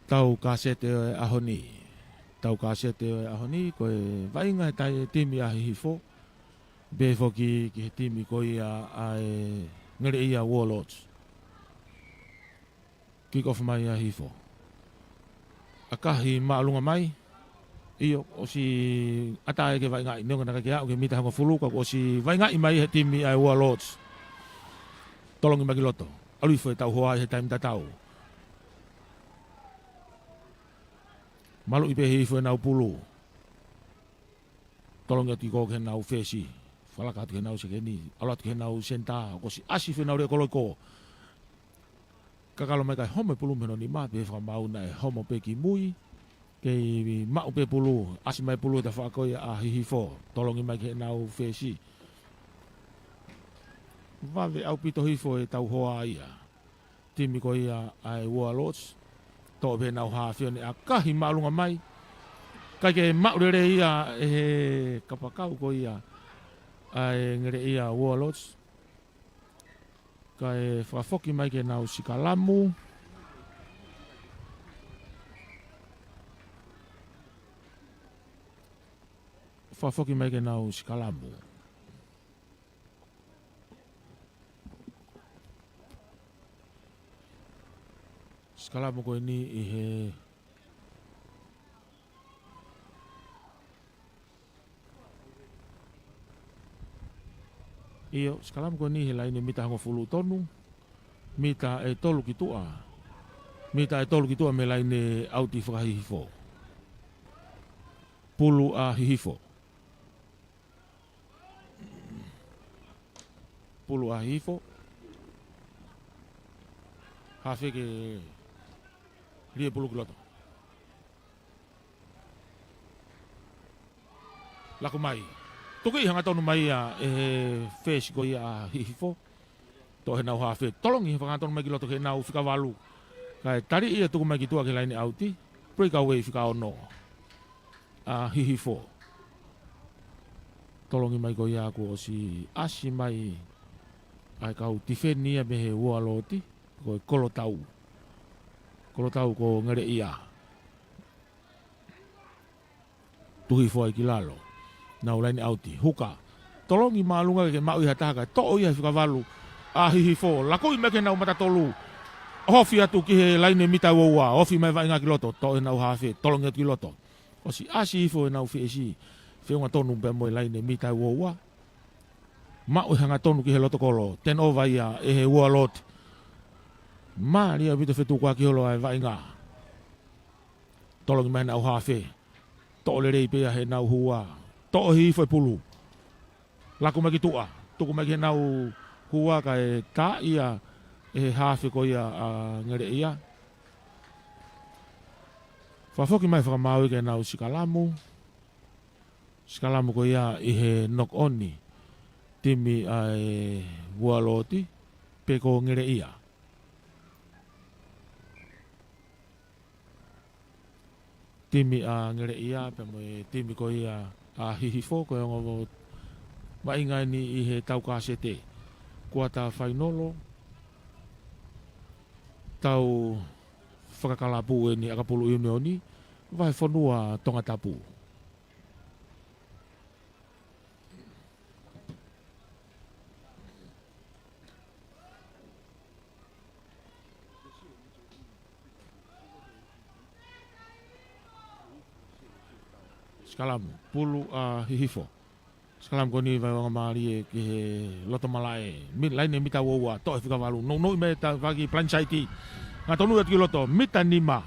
tau kasete o ahoni. Tau kasete o ahoni koe vainga e tai timi a hifo. Be foki ki he timi ko ia ai ngere ia Warlords. Kick off mai a hifo. Akahi maalunga mai. Iyo o si atae ke vainga i nonga naka ke au ke mita hanga fuluka o si vainga i mai he timi ai Warlords. Tolongi magiloto. Alui foi tau hoa he taim tatau. Malu i pe hifo e nau pulu. Tolongi ati ko ke nau fesi. Falaka atu ke nau sekeni. Alat ke nau senta. O si asi fe nau re koloko. Kakalo mai kai homo pulu meno ni ma pe fa mau na homo pe ki mui. Ke mau pe pulu. Asi mai pulu ta fa ko ya a hifo. Tolongi mai ke nau fesi. Vave au pito hifo e tau hoa ia. Timi ko ia ai Warlords. Tō pe nau hawhio ni a kahi maalunga mai. Kai ke maurere ia e kapakau ko ia. Ai ngere ia Warlords. Kai whafoki mai ke nau Sikalamu. Whafoki mai ke nau Sikalamu. Sikalamu ko ini i he iyo, Sikalamu ko ini he laini mita hango fulu tonu. Mita e tolu ki tua. Mita e tolu ki tua me laini auti whakahihifo. Pulu a hihifo. Pulu a hihifo. Hafe ke rie pulu kiloto. Laku mai. Tuki hanga tonu mai a fesi ko ia hihifo. To he nau hafe. Tolongi hanga tonu mai kiloto ke nau fika walu. Kai tari ia tuku mai ki tua ke laini auti. Breakaway fika ono. A hihifo. Tolongi mai ko ia ko si asi mai. Ai kau tifenia me he Warlords. Ko kolotau. Kolotau ko ngere ia. Tuhi foi ki lalo. Nau laini auti. Huka. Tolongi maalunga ke mau iha taka. To ia fika walu. A hihifo. Lako i meke nau mata tolu. Hofi atu ki he laini mita waua. Hofi mai vainga ki loto. To e nau hafe. Tolongi atu ki loto. O si asi hifo e nau fiesi. Whiunga tonu pe moe laini mita waua. Mau hanga tonu ki he loto kolo. Ten over ia e he Warlords. Ma lia vito fetu kwa ki holo ai vainga. Tolongi mai nau hafe. To le rei pea he nau hua. To hi foi pulu. Laku mai ki tua. Tuku mai ki he nau hua ka e ta ia e hafe ko ia ngere ia. Whafoki mai whakamau ke nau Sikalamu. Sikalamu ko ia i he knock oni. Timi ai Warlords. Pe ko ngere ia. Timi a ngere ia pe mo timi ko ia a hihifo ko ngo mainga ni i he tau kasete kuata fainolo tau whakakalapu ni akapulu unioni vai fonua tonga tapu Sikalamu, pulu a hihifo. Sikalamu ko ni vai wanga maari e ki he loto malae. Laine mita waua, to e whika walu. No me ta waki planchaiti. Ngā tonu atu ki loto, mita nima.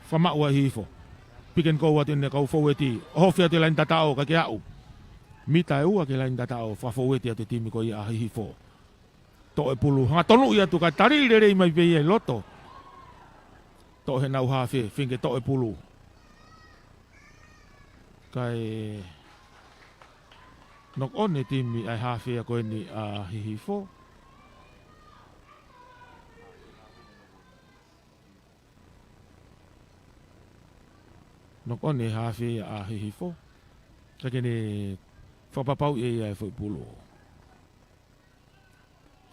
Whamau a hihifo. Piken kou atu ne kau faueti. Hofi atu lain tatao ka ke au. Mita e ua ke lain tatao. Whafaueti atu timi ko i a hihifo. To e pulu. Ngā tonu i atu ka tari rei mai pei e loto. To he nau hafe, finge to e pulu. Kai nok on timi ai hafe a koe ni a hihifo. Nok on hafe a hihifo. Ka kene whapapau e foi pulu.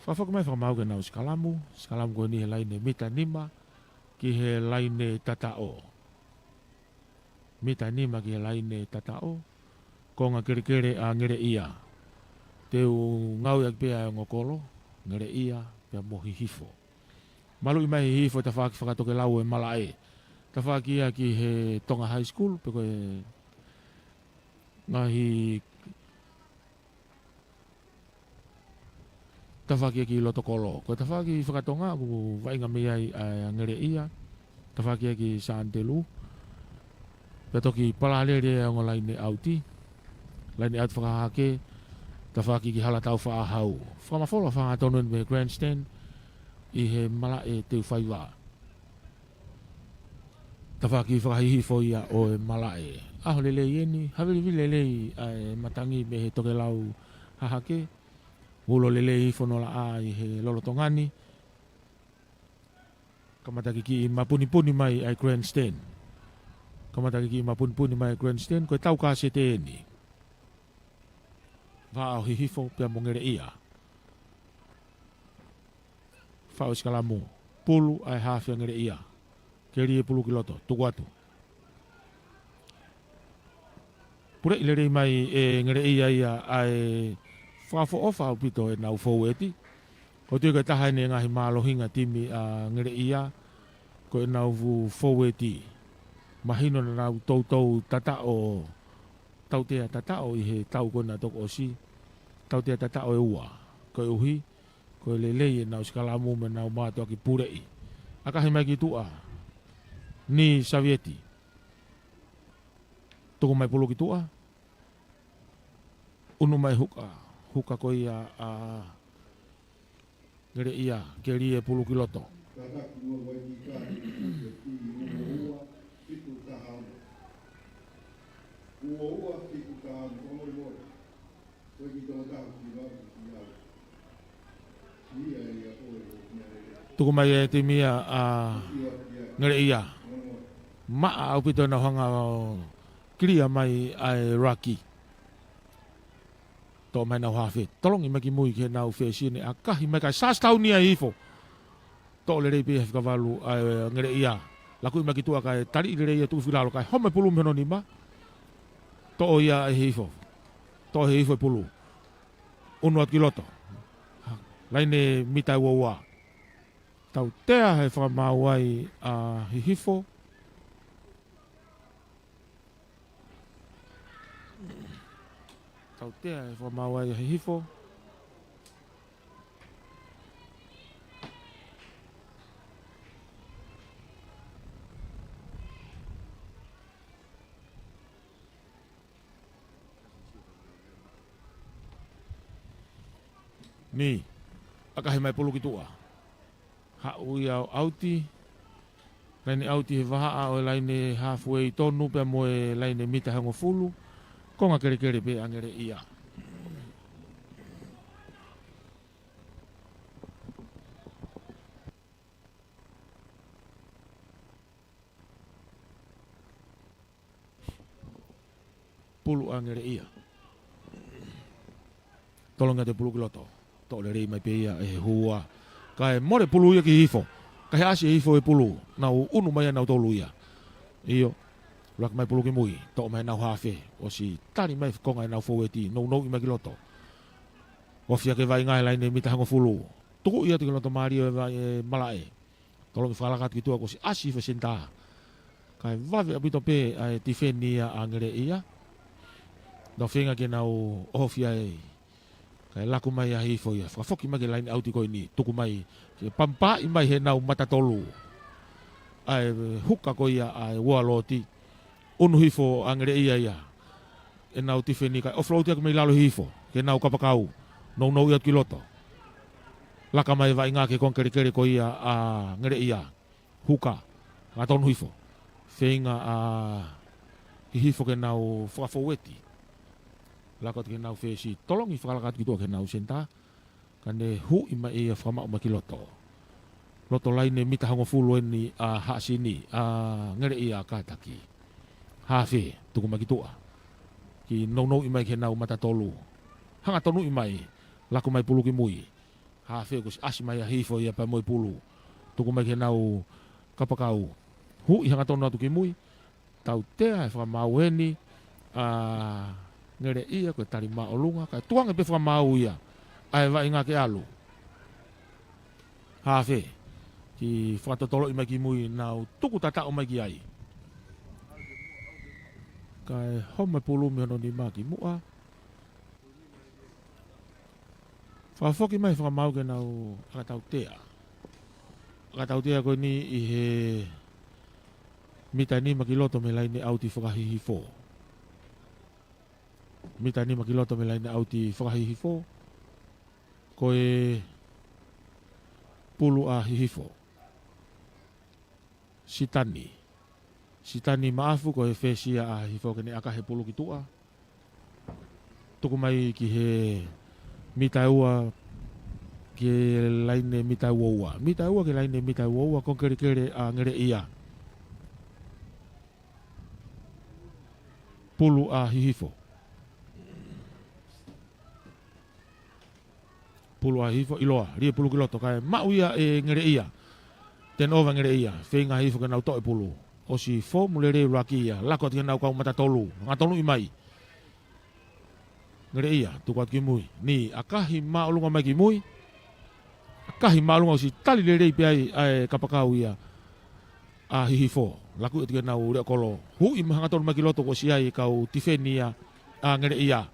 Whafaka mai whakamau ke nau Sikalamu. Sikalamu koe ni he laine mita nima. ki he laine tatao. Mita nima ki he laine tatao. Ko ngā kere a ngere ia. Te ngau yak pia ngokolo, ngere ia, pia mohi hifo. Malu mai hifo ta whaki whakatoke lau e malae. Ta whaki ia ki he Tonga High School, pe koe ngahi ta whaki ia ki Lotokolo. Ko ta whaki whakatonga, ku wainga mea i ngere ia. Ta whaki ia ki Santelu. Pe toki palalere o laine auti. Laine auti whakahake. Ta whaki ki halatau whaahau. Whamafola whangatonun me grandstand. I he malae te whaiwa. Ta whaki whakahihifo ia o e malae. Aho lele ieni, hawiri lele ai matangi me he toke lau hahake. Ulo lele i whonola a i he lolotongani. Kamataki ki mapuni mai ai grandstand. Kamataki ki mapuni mai grandstand. Koe tau ka se te eni. Vāo hihifo pia mongere ia. Whao iskalamu. Pulu ai hawhia ngere ia. Keri e pulu kiloto. Tuku atu. Pure ilerei mai e ngere ia ai whafo ofa au pito e nau fōweti. Ko tui kai taha ne ngahi mālohinga timi a ngere ia. Ko e nau fōweti. Mahino na nau tautou tatao. Tautea tatao i he tau kona toko o si. Tautea tatao e ua. Ko e uhi. Ko e lelei e nau skalamu me nau mātua ki purei. Akahi mai ki tua. Ni Savieti. Toko mai pulu ki tua. Unu mai huka. Huka ko ia a ngere ia. Keri e pulu ki loto. Tuku mai e te mia a ngere ia. Maa au pito na hanga kria mai ai Raki. Tō mai nau hawhi. Tolongi maki mui ke nau whesine a kahi mai kai sāstau nia hifo. Tō le rei pihe whikawalu ai ngere ia. Laku i maki tua kai tari i rei ia tuku whilalo kai home pulu mheno ni ma. Tō ia e hifo. Tō he hifo e pulu. Unuat ki loto. Laine mitai wawa. Tau tea he whamau ai a hifo. Tau tea he whamau ai a hifo. Ni, akahi mai pulu ki tua. Hau i au auti. Laine auti he waha o laine halfway tonu pe moe laine mita hango fulu. Konga kere pe angere ia. Pulu angere ia. Tolonga te pulu ki loto. Tole rei mai pe ia e hua. Kai more pulu ia ki hifo. Kai asi hifo e pulu. Nau unu mai nau tolu ia. Iyo. Lak mai pulu ki mui. Tō mai nau hawhi. O si tari mai konga nau fōweti. Nau i mai ki loto. O fia ke vai ngai laine mita hango fulu. Tuku ia te ki loto mario e vai e malae. Tolongi whalakat ki tua ko si asi hifo senta. Kai wawe apito pe ai tifeni ia angere ia. Nau whenga ke nau ofia e. Kai laku mai a hifo ia. Whafoki mai ke laini auti koi ni. Tuku mai. Ke pampa i mai he nau matatolu. Ai huka koi ia ai ualoti. Unu hifo angere ia ia. E nau tifeni kai offroad ia mai lalo hifo. Ke nau kapakau. Nau ia ki loto. Laka mai vai ngā ke kon kere koi ia a ngere ia. Huka. Ngā tonu hifo. Whenga a hifo ke nau whafoweti. Lakot ke nau whesi tolongi whakalakat ki tua ke nau senta. Kane hu ima e a whamau ma ki loto. Loto laine mita hango fulu eni a haasini a ngere ia kātaki. Hawhi tuku ma ki tua. Ki nau ima ke nau matatolu. Hanga tonu ima e laku mai pulu ki mui. Hawhi kus asi mai a hifo ia pa moi pulu. Tuku mai ke nau kapakau. Hu i hanga tonu atu ki mui. Tau tea e whamau heni. Ngere ia koe tari maolunga. Kai tuanga pe whamau ia. Ai wa inga ke alu. Hawhe. Ki whatotolo i mai ki mui nau tuku tata o mai ki ai. Kai home pulu mi hono ni ma ki mua. Whafoki mai whamau ke nau akatau tea. Akatau tea koe ni i he mita ni makiloto me laine au ti whakahihi fō. Mita ni makiloto me laine au ti whakahihi fō. Koe pulu a hihifo. Sitani. Sitani maafu koe whesia a hihifo kene aka he pulu ki tua. Tuku mai ki he mita ua ke laine mita ua. Mita ua ke laine mita ua kon kere kere a ngere ia. Pulu a hihifo. Pulu a hihifo iloa. Ria pulu kiloto kai mau ia e ngere ia. Ten ova ngere ia. Whenga hihifo ke nau toe pulu. O si fo mulere raki ia. Lako ati nau kau mata tolu. Ngatonu i mai. Ngere ia. Tuku atu ki mui. Ni akahi maolunga mai ki mui. Akahi maolunga o si tali lerei pe ai kapakau ia. A hihifo. Laku ati nau rea kolo. Hui mahangatonu mai ki loto ko si ai kau tifeni ia. A ngere ia.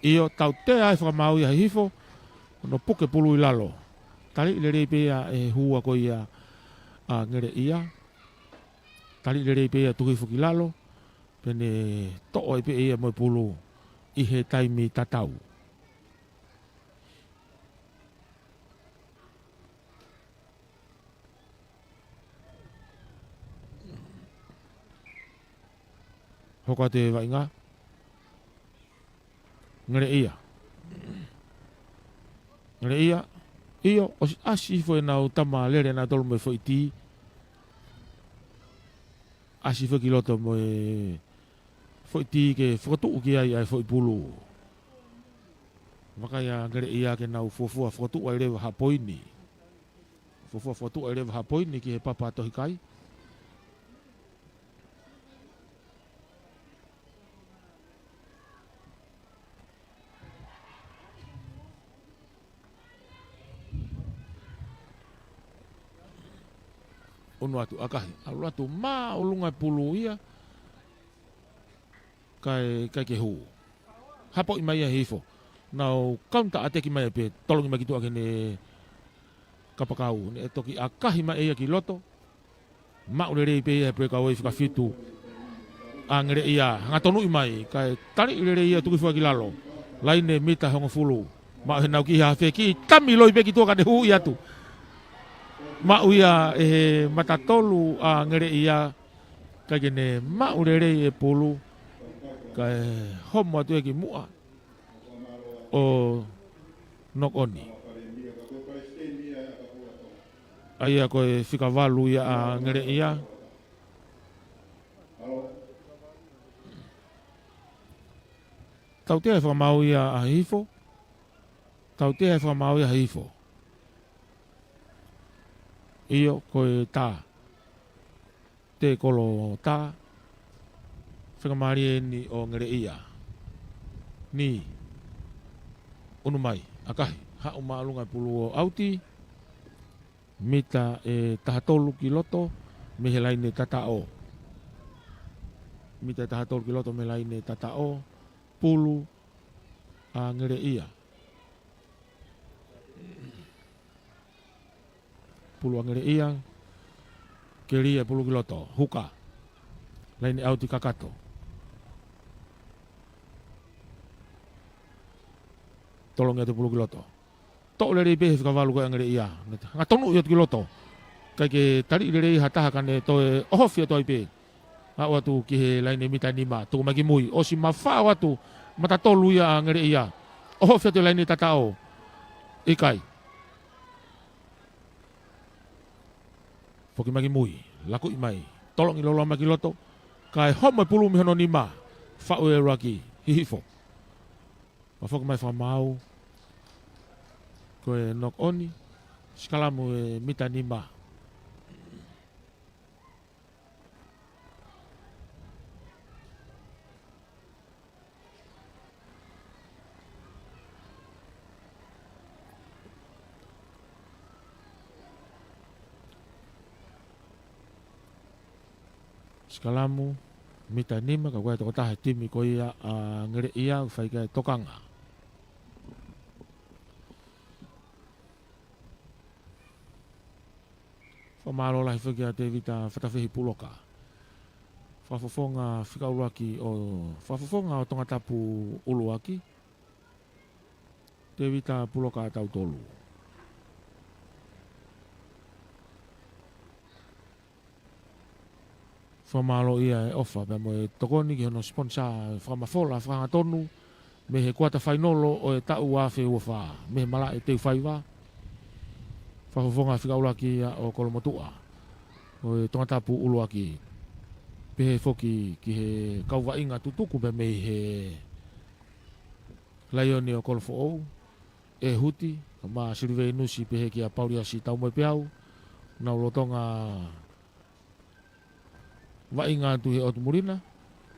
Iyo tau te ai whakamau ia hihifo. No puke pulu i lalo. Tali lerei pe ia e hua ko ia. A ngere ia. Tali lerei pe ia tuhifu ki lalo. Pene to'o pe ia moi pulu. I he taimi tatau. Hoka te wainga. Ngere ia. Ngere ia. Iyo, o si asi foi nau tama lere na tolu me foi ti. Asi foi ki loto mo foi ti ke fotu ki ai foi pulu. Maka ya ngere ia ke nau fofua fotu ai rewa hapoini. Fofua fotu ai rewa hapoini ki he papa tohi kai. Ono atu akahi. Alu atu maa ulunga pulu ia. Kai ke hu. Hapo i mai a hifo. Nau kaunta ate ki mai pe. Tolongi mai ki tua kene kapakau. Ne toki akahi mai ia ki loto. Ma urerei pe ia pe kau e whikafitu. A ngere ia. Ngatonu i mai. Kai tari urerei ia tuki fua ki lalo. Laine mita hongo fulu. Ma henau ki hafe ki. Tami loi pe ki tua kane hu i atu. Mau ia e matatolu a ngere ia kai kene mau rere e pulu kai homo atu e ki mua o nok oni aia koe whikavalu ia a ngere ia tau te e whamau ia a hifo tau te e whamau ia a hifo iyo koe tā. Te kolo tā. Whakamari e ni o ngere ia. Ni. Unu mai. Akahi. Hau maalunga pulu o auti. Mita e tahatolu ki loto. Mehe laine tatao. Mita e tahatolu ki loto. Mehe laine tatao. Pulu. A ngere ia. Pulu angere ia keria pulu kiloto huka lain auti kakato tolong atu pulu kiloto to le be kavalu ko angere ia ngatonu yot kiloto kai ke tari le hata kane to ofia to ipe a watu ki lain mita nima tu magi mui o si mafa watu mata tolu ya angere ia ofia to lain tatao ikai Foki magi mui, laku i mai, tolong i lolo magi loto, kai homo e pulu mihono nima, whau e raki, hihifo. Ma foki mai whamau, koe nok oni, skalamu e mita nima. Skalamu mita nima ka koe toko tahe timi ko ia ngere ia whai kai tokanga. Whamalo lahi whakia te vita whatawhihi puloka. Whafofonga whikauluaki o whafofonga o tonga tapu uluaki. Te vita puloka tau tolu. Whamalo ia e ofa pe mo e tokoni ki hono sponsor whamafola whangatonu me he kuata whainolo o e tau wafe ua wha me he mala e teu whaiwa whafofonga whikauluaki o Kolomotua o e tonga tapu uluaki pe he foki ki he kauwa inga tutuku pe me he laioni o Kolofo ou e huti ma sirive nusi pe he ki a pauria si tau moe peau na ulotonga wainga tu he otumurina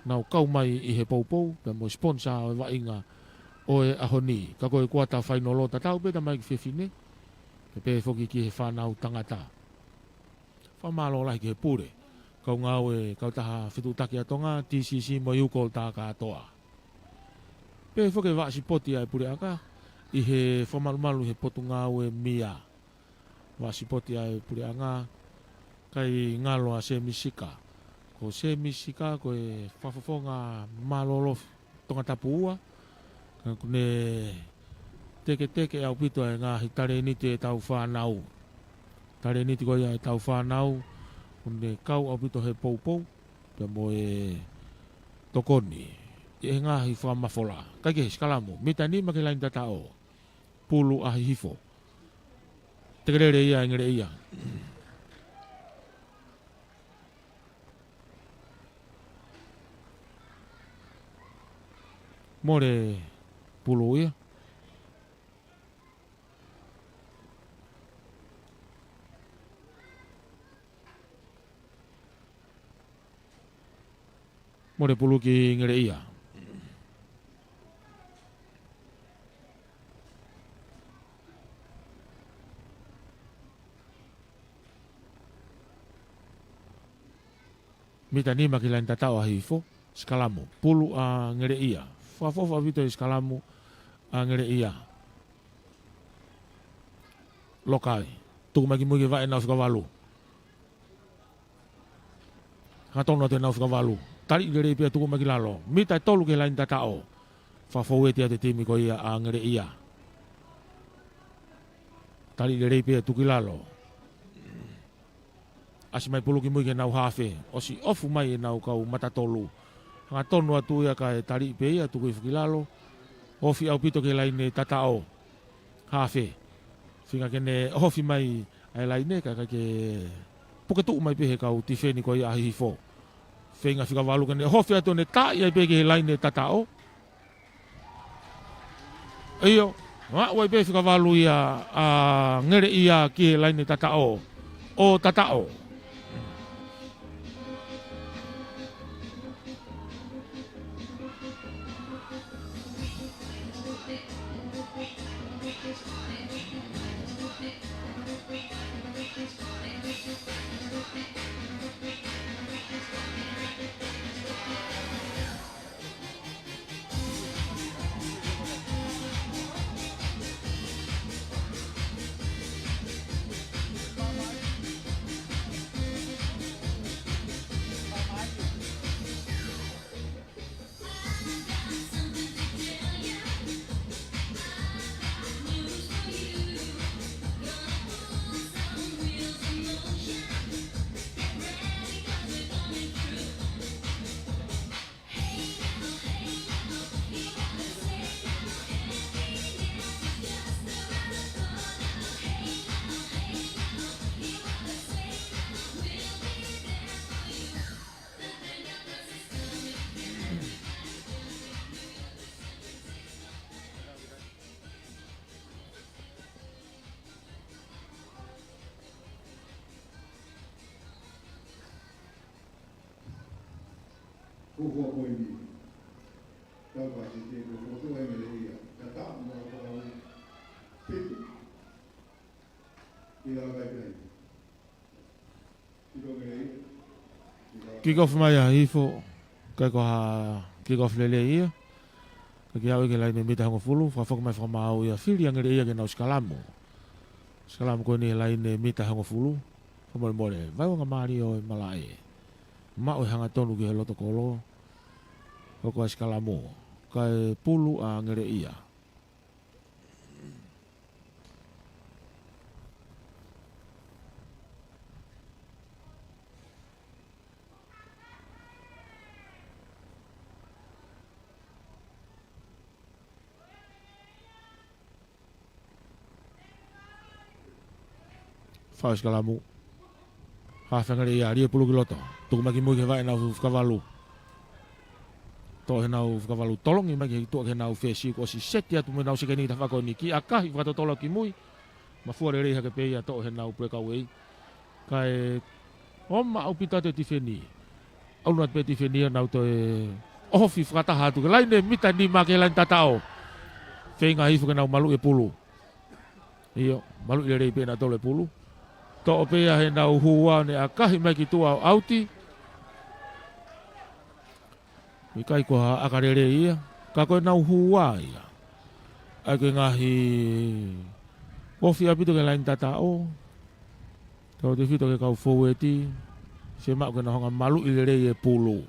nau kau mai i he poupou pe mo sponsor o wainga o e ahoni ka koe kuata whainolo tatau pe ta mai ki whiwhine pe foki ki he whanau tangata whamalo lahi ki he pure kau ngau e kau taha whitutaki atonga TCC mo iuko ta katoa pe foki wasi poti ai pure aka i he whamalumalu he potu ngau e mia wasi poti ai pure anga kai ngalo a se misika ko se misika ko e whafofonga malolo tonga tapu ua kune teke au pito e ngā hitare niti e tau whanau tare niti ko ia e tau whanau kune kau au pito he poupou pe mo e tokoni e ngā hi whamafola kaike he skalamu mita ni maki lain tatao pulu ahi hifo tekerere ia ngere ia more pulu ia more pulu ki ngere ia mita ni maki lain tatao ahi hifo skalamu pulu a ngere ia Fafofa vito i skalamu a ngere ia. Lokai. Tuku maki mugi vae nau whikawalu. Hatono te nau whikawalu. Tari ngere pia tuku maki lalo. Mita e tolu ke lain tatao. Fafou e tia te timi ko ia a ngere ia. Tari ngere pia tuki lalo. Asi mai pulu ki mugi nau hafe. Osi ofu mai e nau kau matatolu. Nga tonu atu ia ka e tari pe ia tuku i whakilalo. Hofi au pito ke laine tatao. Hafe. Whinga kene hofi mai ai laine ka ke puketu mai pe he kau tifeni ko ia ahi hifo. Whinga whikawalu kene hofi atu ne ta ia pe ke laine tatao. Iyo. Nga wai pe whikawalu ia ngere ia ki laine tatao. O tatao. Kukua koini, taupasi te kufotu e mele ia, kata mua kau pitu, ila kai kai, ilo mele ia, ila Kick-off mai a hifo. Kai ko ha kick-off lele ia. Kaki au ke lain mita hango fulu. Whafok mai whamau ia whiri angere ia ke nau skalamu. Skalamu ko ni lain mita hango fulu. Whamore more. Vai wanga maari o malai. Mao hanga tonu ki he loto kolo. Koko a skalamu. Kai pulu a angere ia. Faz kalamu. Hafengere ia ria pulu kiloto. Tuku maki mui ke vai nau whakavalu. Tō he nau whakavalu tolongi maki tō he nau whesi ko si seti atu me nau sikeni ta whako ni ki akahi whakatotolo ki mui. Ma fuare rei hake pei a tō he nau pueka wei. Kai oma au pita te tifeni. Au nat pe tifeni nau to e ofi whakataha atu. Ke laine mita ni ma ke lain tatao. Whenga hifu ke nau malu e pulu. Iyo, malu i rei pe na tolo e pulu. Tō pea he nau hua ne a kahi mai ki tua o auti. I kai ko ha akarere ia. Ka koe nau hua ia. Ai koe ngahi kofi apito ke lain tatao. Tau te fito ke kau foweti. Se mak koe na honga malu i rei e pulu.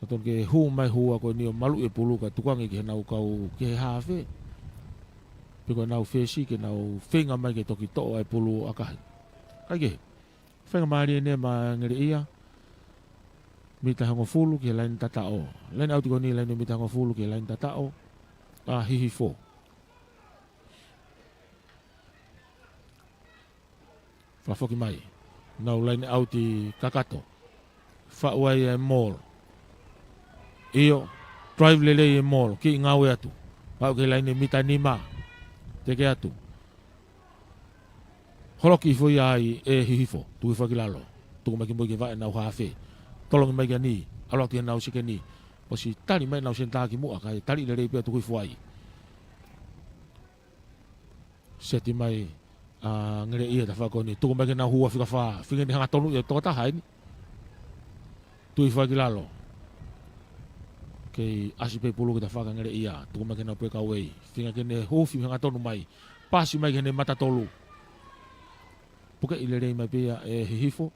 Katon ke hu mai hua koe ni o malu e pulu ka tukangi ke nau kau ke hawe. Piko nau whesi ke nau whenga mai ke toki toa e pulu akahi. Kai ke, whenga maari e ne ma ngere ia. Mita hango fulu ke lain tatao. Lain au tiko ni lain mita hango fulu ke lain tatao. Hihi fo. Whafoki mai. Nau lain au ti kakato. Whauai e mall. Iyo, drive lele e mall. Ki ngawe atu. Au ke lain mita nima. Teke atu. Holoki foi ai e hihifo. Tui whakilalo. Tuku maki mui ke vae nau hawhe. Tolongi mai kia ni. Aloti nau sike ni. O si tari mai nau sentaki mua. Kai tari le rei pia tuku fuai. Seti mai ngere ia ta whakoni. Tuku mai ke nau hua whika wha. Whika ni hanga tonu i tōta haini. Tui whakilalo. Kei asipe pulu kita whaka ngere ia. Tuku mai ke nau peka wei. Whika kene hofi hanga tonu mai. Pasi mai kene mata tolu. Puke ile rei mai pia e hihifo.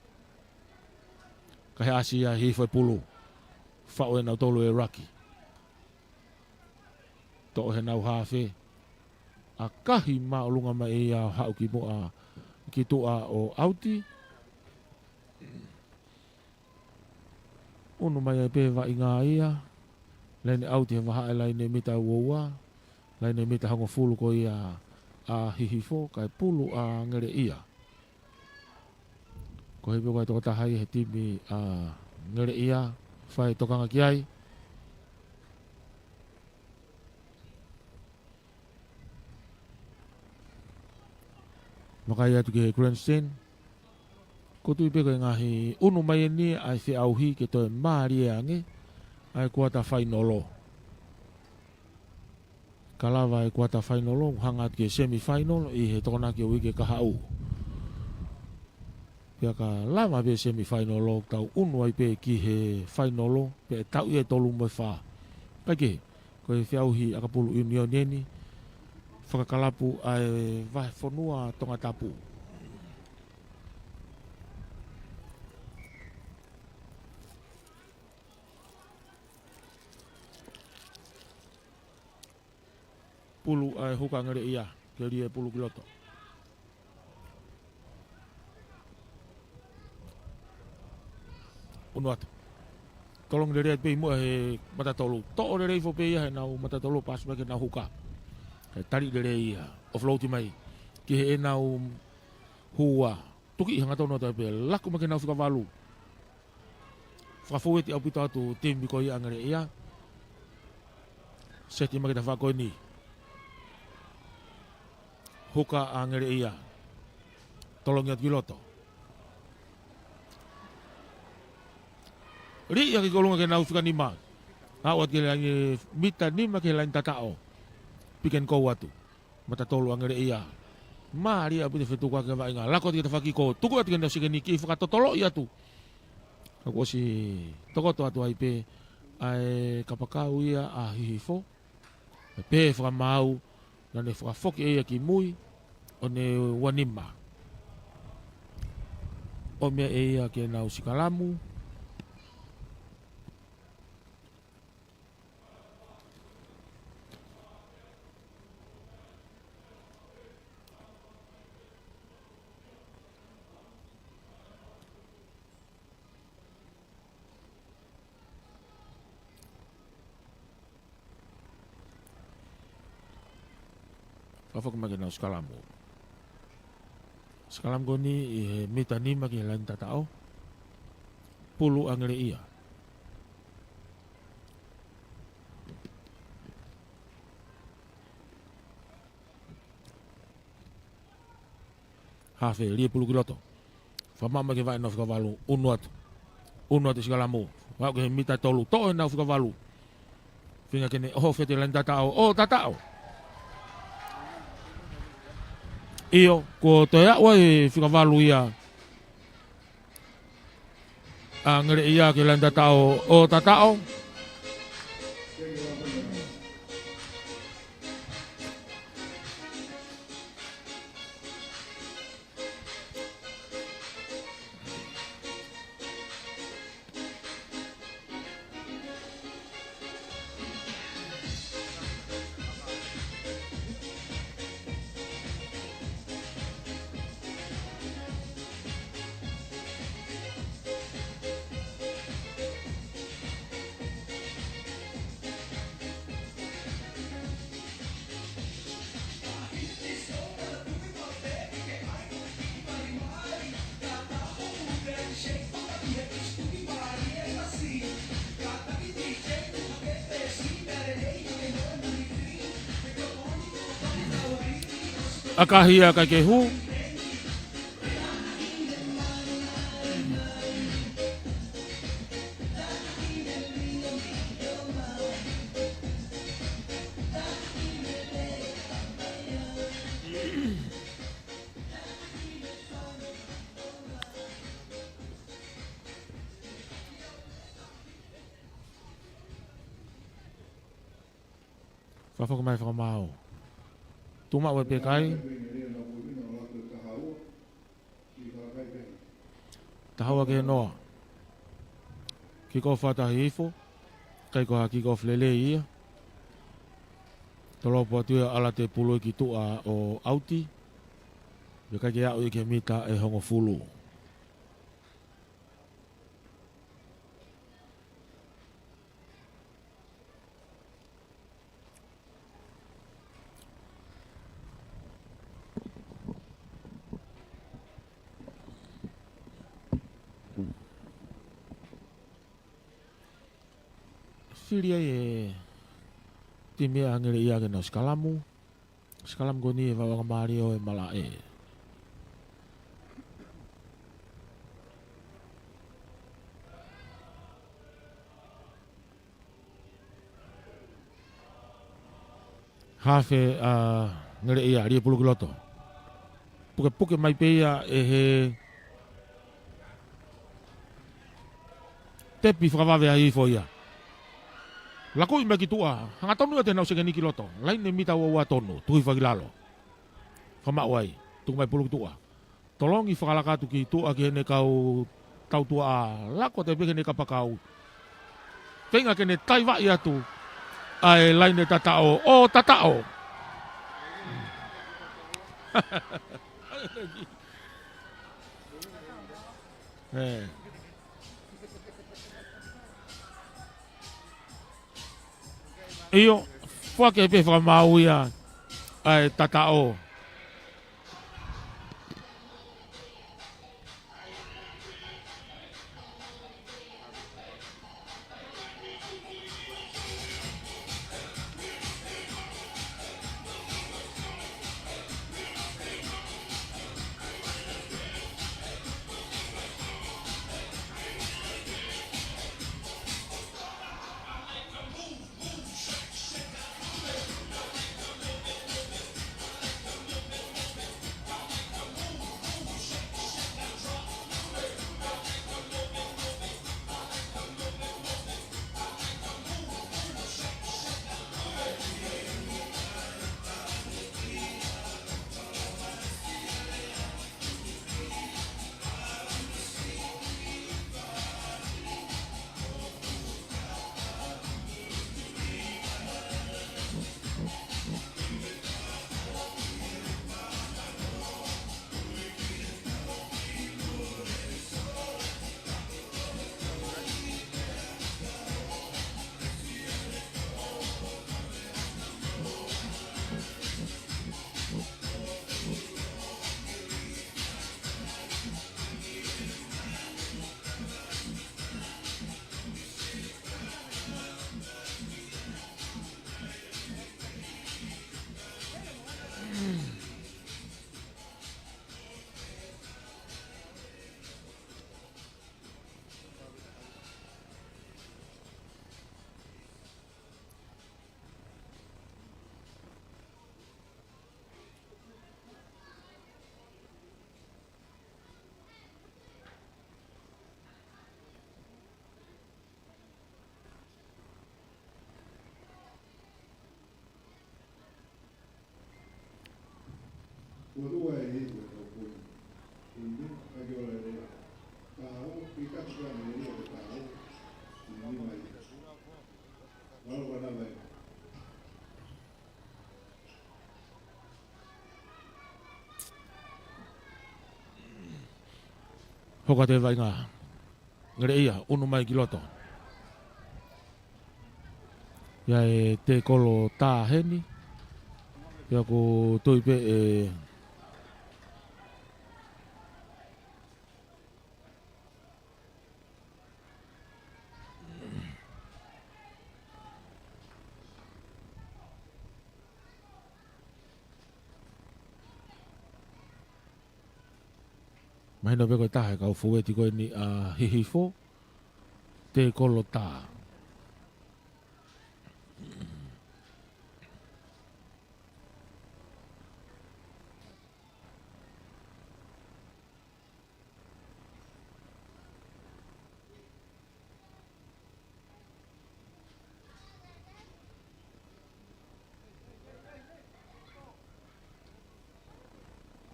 Kahe asi ia hihifo e pulu. Whao e nau tolu e raki. Tō he nau hawhe. A kahi maolunga mai ia hau ki moa. Ki tua o auti. Unu mai e pe wa inga ia. Laine auti he waha e laine mita uoua. Laine mita hango fulu ko ia a hihifo kai pulu a ngere ia. Ko hepe kai toko tahai he timi a ngere ia. Whai tokanga ki ai. Makai atu ke grandstand. Ko tui peko ngahi unu mai ni ai whi auhi ke toi maari e ange. Ai kuata whainolo. Kalawa e kuata whainolo. Hangat ke semi-final i he tokona ki o wike kahau. Pia ka lama pe semi-final tau unu ai pe ki he whainolo. Pe tau i e tolu mai wha. Kake, ko e whiauhi akapulu union neni. Whakakalapu ai vai whanua tonga tapu. Pulu ai huka ngere ia. Ke ria pulu kiloto. Unu atu. Tolong dari pe mo he mata tolu. To dari fo pe ia nau mata tolu pas ba ke nau huka. Kai tari dari ia offload mai. Ki he nau hua. Tuki hanga tono ta pe laku ma ke nau fuka valu. Fa foet au pita tu tim bi ko ia ngere ia. Seti ma ke ta fa ko ni. Huka angere ia. Tolong iat kiloto. Ri ya ki kolonga ke nau fuka nima. Awat ke langi mita nima ke lain tatao. Piken ko watu. Mata tolu angere ia. Mari abu te fetu kwa ke vai nga lako te whaki ko tuku atu kena sikeni ki whakatotolo i atu. Ako si tokoto atu ai pe ai kapakau ia a hihifo. Pe whakamau na ne whakafoki e ki mui o ne wanima. O mea e ia ke nau sikalamu. Kafok magi nau sikalamu. Sekalam goni mita ni magi lain tatao. Pulu angere ia. Hafe lia pulu kiloto. Fama magi vai nau fikavalu unuat. Unuat sikalamu. Wau ke mita tolu to nau fikavalu. Finga kene fete lain tatao. Oh tatao. Iyo, ko te awa e whikawhalu ia. A ngere ia ke landa tao o tatao. Akahia ka ke hu. Fafo mai whakamau. Tuma wa pekai. Tahawa ke noa. Kiko whata hifo. Kai koha kiko flele ia. Tolopo atua ala te pulo ki tua o auti. Ia kai ke au i ke mita e hongo fulu. Filia e timia angere ia ke na skalamu. Skalam goni e wawaka mario e mala e. Hafe ngere ia ria pulu kiloto. Puke mai pe ia e he tepi whakawawea i fo ia. Lako i maki tua, hanga tonu e tenau segeni kiloto, lain e mita ua tonu, tuhi whakilalo. Whama wai, tuk mai pulu tua. Tolongi whakalakatu ki tua ki hene kau tau tua, lako te peke ne kapakau. Tenga kene taiwa i atu, ai lain e tatao, o tatao. Iyo, whake pe whamau ia ai tatao. Kodua e hei ko tau koi. Ini agi ola e rea. Tāo, ki katua me rea o tāo. Ini mai. Walo wana mai. Hoka te vai ngā. Ngere ia, unu mai ki loto. Ia e te kolo tā heni. Ia ko toi pe e... Mahina pe koe tahe kau fueti koe ni a hihifo. Te kolo tā.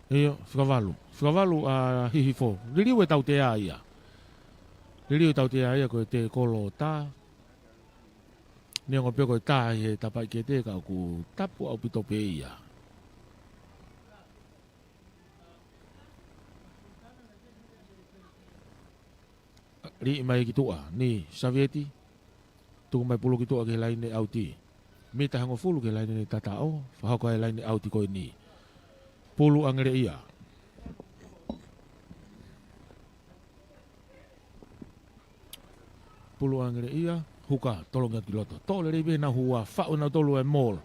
Iyo, whikavalu. Whikavalu a hihifo. Ririu e tau te a ia. Ririu e tau te a ia koe te kolo tā. Nia ngō pio koe tā i he tapai ke te kau ku tapu au pito pe ia. Ri mai ki tua, ni Savieti. Tuku mai pulu ki tua ke laine au ti. Mi tahango fulu ke laine tatao. Whahoko e laine au ti koe ni. Pulu angere ia. Pulu angere ia. Huka, tolonga ki loto. Tole rebe na hua, whao na tolu e mall.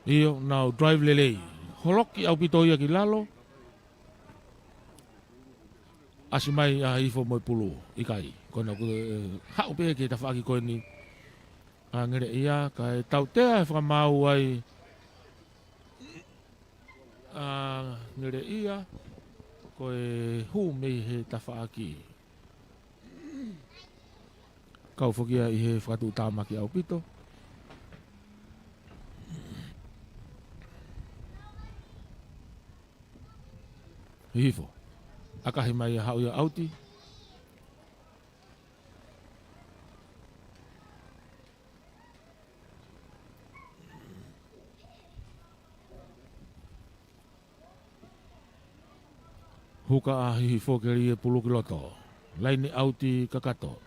Iyo, na drive lelei. Holoki au pito ia ki lalo. Asi mai a ifo moi pulu, ikai. Kona ku hau pe ke ta whaki koe ni. Angere ia, kai tau tea e whakamau ai. Ngere ia koe hu mei he tawhaaki kau whakia i he whakatu tāmaki au pito hifo akahi mai hau ia auti huka a hihi fokeri e pulu ki loto. Laini auti kakato.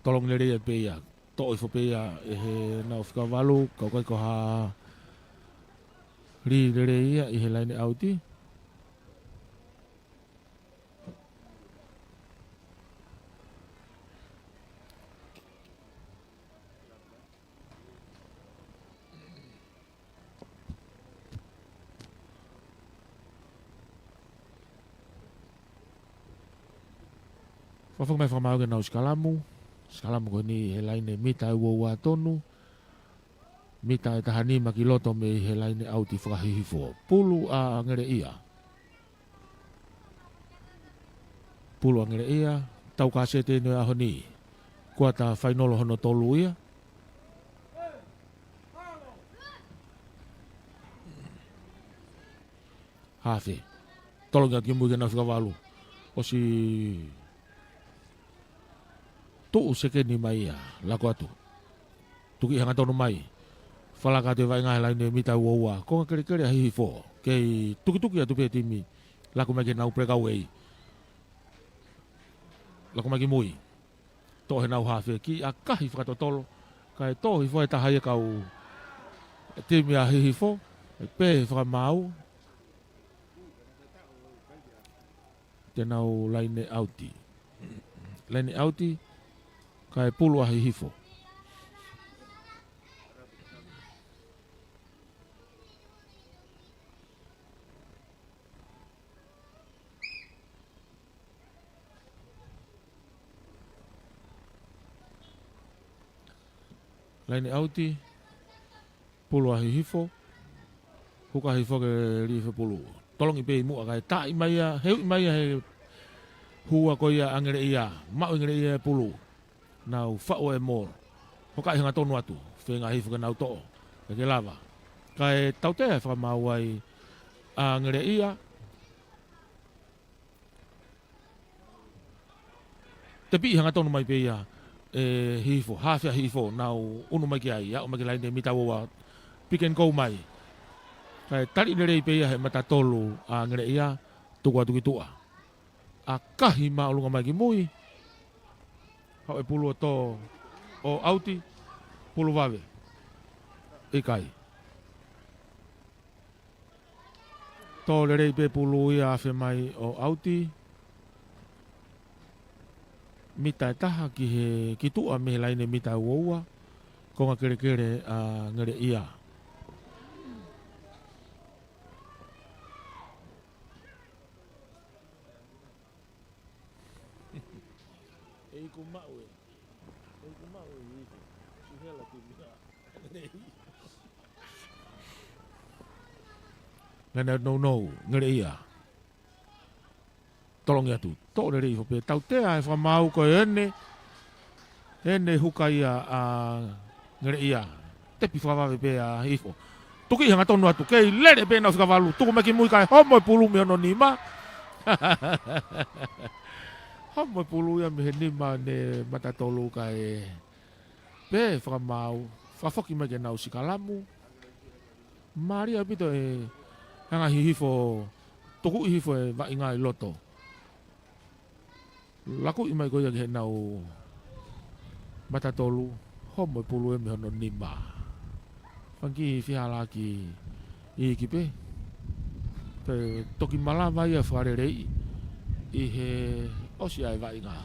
Tolong nere e peia. To i fopea e he nao whikavalu. Kau kai ko ha ri nere ia i he laini auti. Whawhak mai whamau ke nau skalamu. Skalamu ko ni he laine mita e ua tonu. Mita e tahani maki loto me he laine auti whakahihifo. Pulu a ngere ia. Pulu a ngere ia. Tau kasete no aho ni. Kua ta whainolo hono tolu ia. Hafe. Tolonga ki mui ke nau whikawalu. Osi... Tuu seke ni mai ia, lako atu. Tuki hanga tonu mai. Whalaka te vai ngahe laine mita ua. Konga kere kere a hihi fo. Kei tuki atu pe timi. Lako mai ke nau prekau ei. Lako mai ki mui. Tohe nau hafe ki a kahi whakatotolo. Kai tohi fo e tahai e kau timi a hihi fo. E pe whakamau. Te nau laine auti. Laine auti. Kai pulu a hihifo. Laini auti. Pulu a hihifo. Huka hifo ke rife pulu. Tolong ipe imu a kai ta imaya. Heu imaya he hua koia angere ia. Mau angere ia pulu. Nau whao e mōr. Hoka i hanga tonu atu. Whenga hifu ka nau to'o. E ke lava. Kai tau te whakamau ai ngere ia. Te pi hanga tonu mai pe ia hifo, hafia hifo, nau unu mai ki ai, ia o mai ki lai ne mita wawa pick and go mai. Kai tari nerei pe ia he mata tolu ngere ia tuku atu ki tua. A kahi maulunga mai ki mui, hau e pulu o to o auti, pulu wawe, e kai. Tō lerei pe pulu ia awhi mai o auti, mita e taha ki tua me laine mita uoua, ko ngā kere kere ngere ia. Eiku maue, si hela ki mia. Ngana no, ngere ia. Tolong atu, tō rei hope, tau tea e whamau ko ene huka ia ngere ia, tepi whawawe pe hifo. Tuki hanga tonu atu, kei lere pe na whikawalu, tuku meki mui kai homo e pulu me ono nima. Homo e pulu ia me he nima ne matatolu kai pe whamau, whafoki me ke nau sikalamu. Maria pito e hanga hifo, tuku hifo e wa inga i loto. Laku imai ko yang henau matatolu homo e pulu e me hono nima. Fangi fihala ki ki pe. Pe toki malama ia wharerei i he osi ai vai ngā.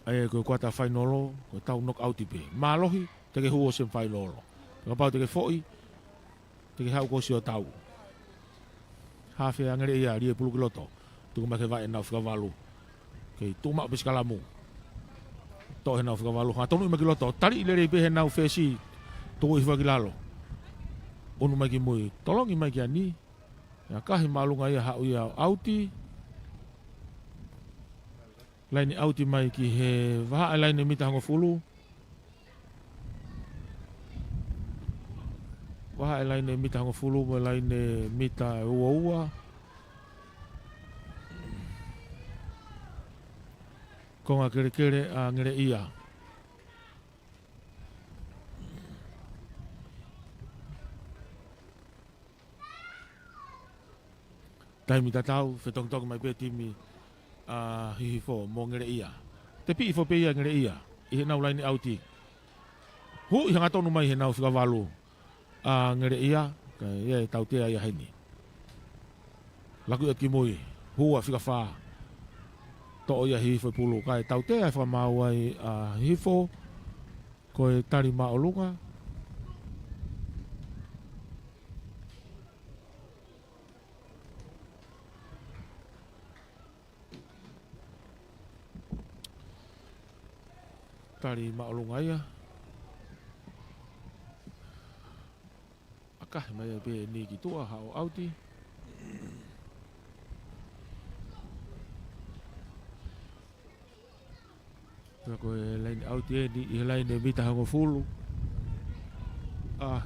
Ai ko kuata whainolo, ko tau knock out i pe. Malohi, te ke huo sem whainolo. Te pau te ke foi, te ke hau kosi o tau. Hawhi angere ia rie pulu ki loto. Tuku mai ke vai nau whikawalu. Kei tuma o piskalamu. Tō he nau whikawalu. Ha tonu i mai ki loto. Tari i lerei pe he nau whesi. Tuku i whiwa ki lalo. Unu mai ki mui. Tolong i mai ki ani. Ia kahi malunga ia hau ia auti. Laini auti mai ki he waha e laini mita hango fulu. Waha e laini mita hango fulu. Mo laini mita ua ua. Ko ngā kere kere ngere ia. Taimi tatau, whetong mai pe timi hihifo mo ngere ia. Te pi ifo pe ia ngere ia. I he nau laini auti. Hu i hanga tonu mai he nau whikawalu ngere ia. Ka ia e tau tea ia heni. Laku ia ki mui. Hua whikawha. Tō ia hifo e pulu kai tau te ai whamau ai hifo ko e tari maolunga. Tari maolunga ia. Akah mai e pe ni ki tua hao auti. Ko e lain auti e i lain e mita hango fulu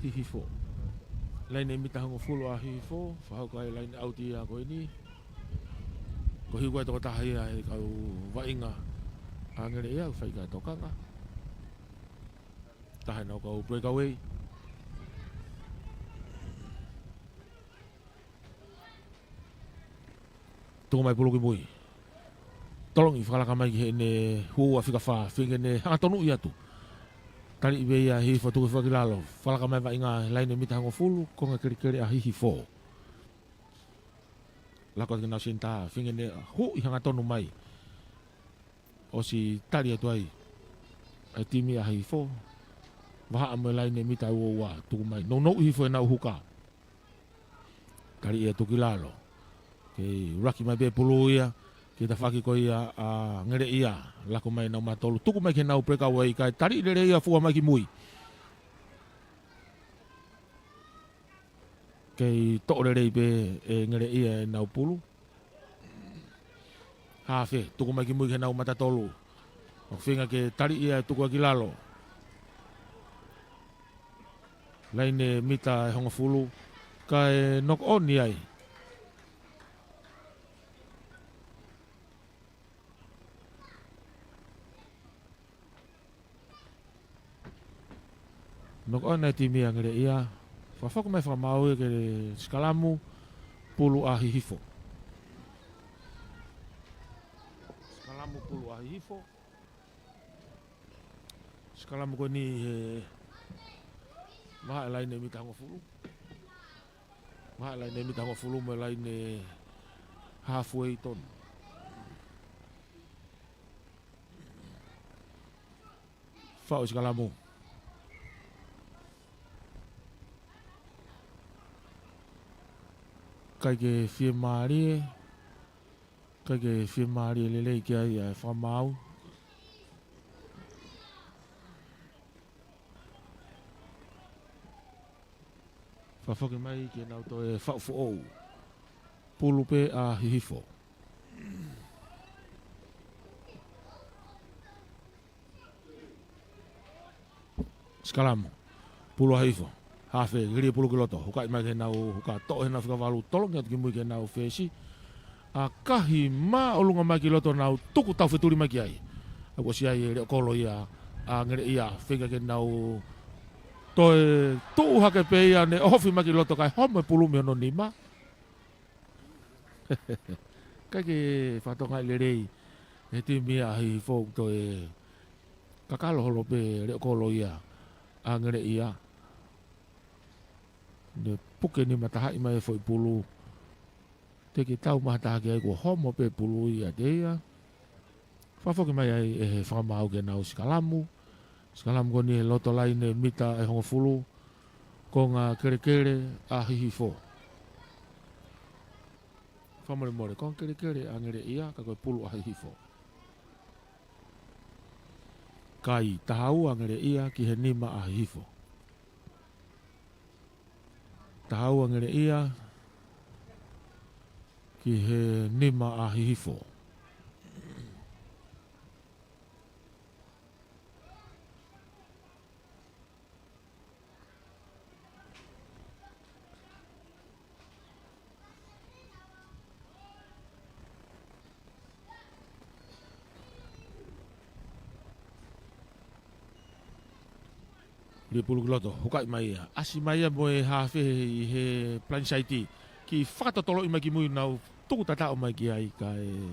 hihifo. Lain e mita hango fulu hihifo. Whahau ka e lain auti a koe ni. Ko hiu koe toko taha ia e kau wainga ngere ia whai ka tokanga. Taha nau kau breakaway. Tuko mai pulu ki mui. Tolong i whakalaka mai ki he ne hua whikawha, whinge ne hanga tonu i atu. Tari i beia hihifo tuku whakilalo. Whalaka mai wa inga laine mita hango fulu, ko ngā kere kere a hihifo. Lako ati nau sinta, whinge ne hu i hanga tonu mai. O si tari atu ai, ai timi a hihifo. Waha ame laine mita ua tuku mai. No hihifo e nau huka. Tari i atu ki lalo. Kei raki mai be pulu ia. Kita whaki ko ia ngere ia. Lako mai nau matolu. Tuku mai ke nau breakaway kai. Tari lere ia fua mai ki mui. Kei tō lere i pe ngere ia e nau pulu. Hawhe. Tuku mai ki mui ke nau matatolu. O whinga ke tari ia tuku aki lalo. laine mita e honga fulu ka e nok on ni ai. Nok on ai timi angere ia whawhako mai whamau e ke skalamu pulu a hihifo. Skalamu pulu a hihifo. Skalamu ko ni maha lain e mita honga fulu. Maha lain e mita honga fulu me lain e halfway ton. Whao skalamu. Kai ke whia maari kai ke whia maari lele ki ai e whamau. Whawhake mai ki nau to e whaufu ou. Pulu pe a hihifo. Skalamu. Pulu a hihifo. Hafe, giri pulu kiloto. Huka mai ke nau, huka toa he nau whikawalu tolong ki atu ki mui ke nau whesi. A kahi ma olunga mai kiloto nau tuku tau wheturi mai ki ai. Ako si ai reo kolo ia, a ngere ia, whenga ke nau toe tuu hake pe ia ne ofi mai kiloto kai home pulu me ono nima. Kai ke whatonga i le rei, he ti mia hi fōk toe kakalo holo pe reo kolo ia, a ngere ia. Ne puke ni matahai mai foi pulu. Te ki tau mahataha ki ai kua homo pe pulu ia te ia. Whawhoki mai ai e he whamau ke nau skalamu. Skalamu ko ni he loto laine mita e hongo fulu. Ko ngā kere kere a hihifo. Whamore more, ko kere kere a ngere ia ka koe pulu a hihifo. Kai tahau a ngere ia ki he nima a hihifo. Tahau angere ia ki he nima a hihifo. Li pulu kiloto, hukai mai ia. Asi mai ia moe hawhe i he plansaiti. Ki whakata tolo i mai ki mui nau tuku tatao mai ki ai ka e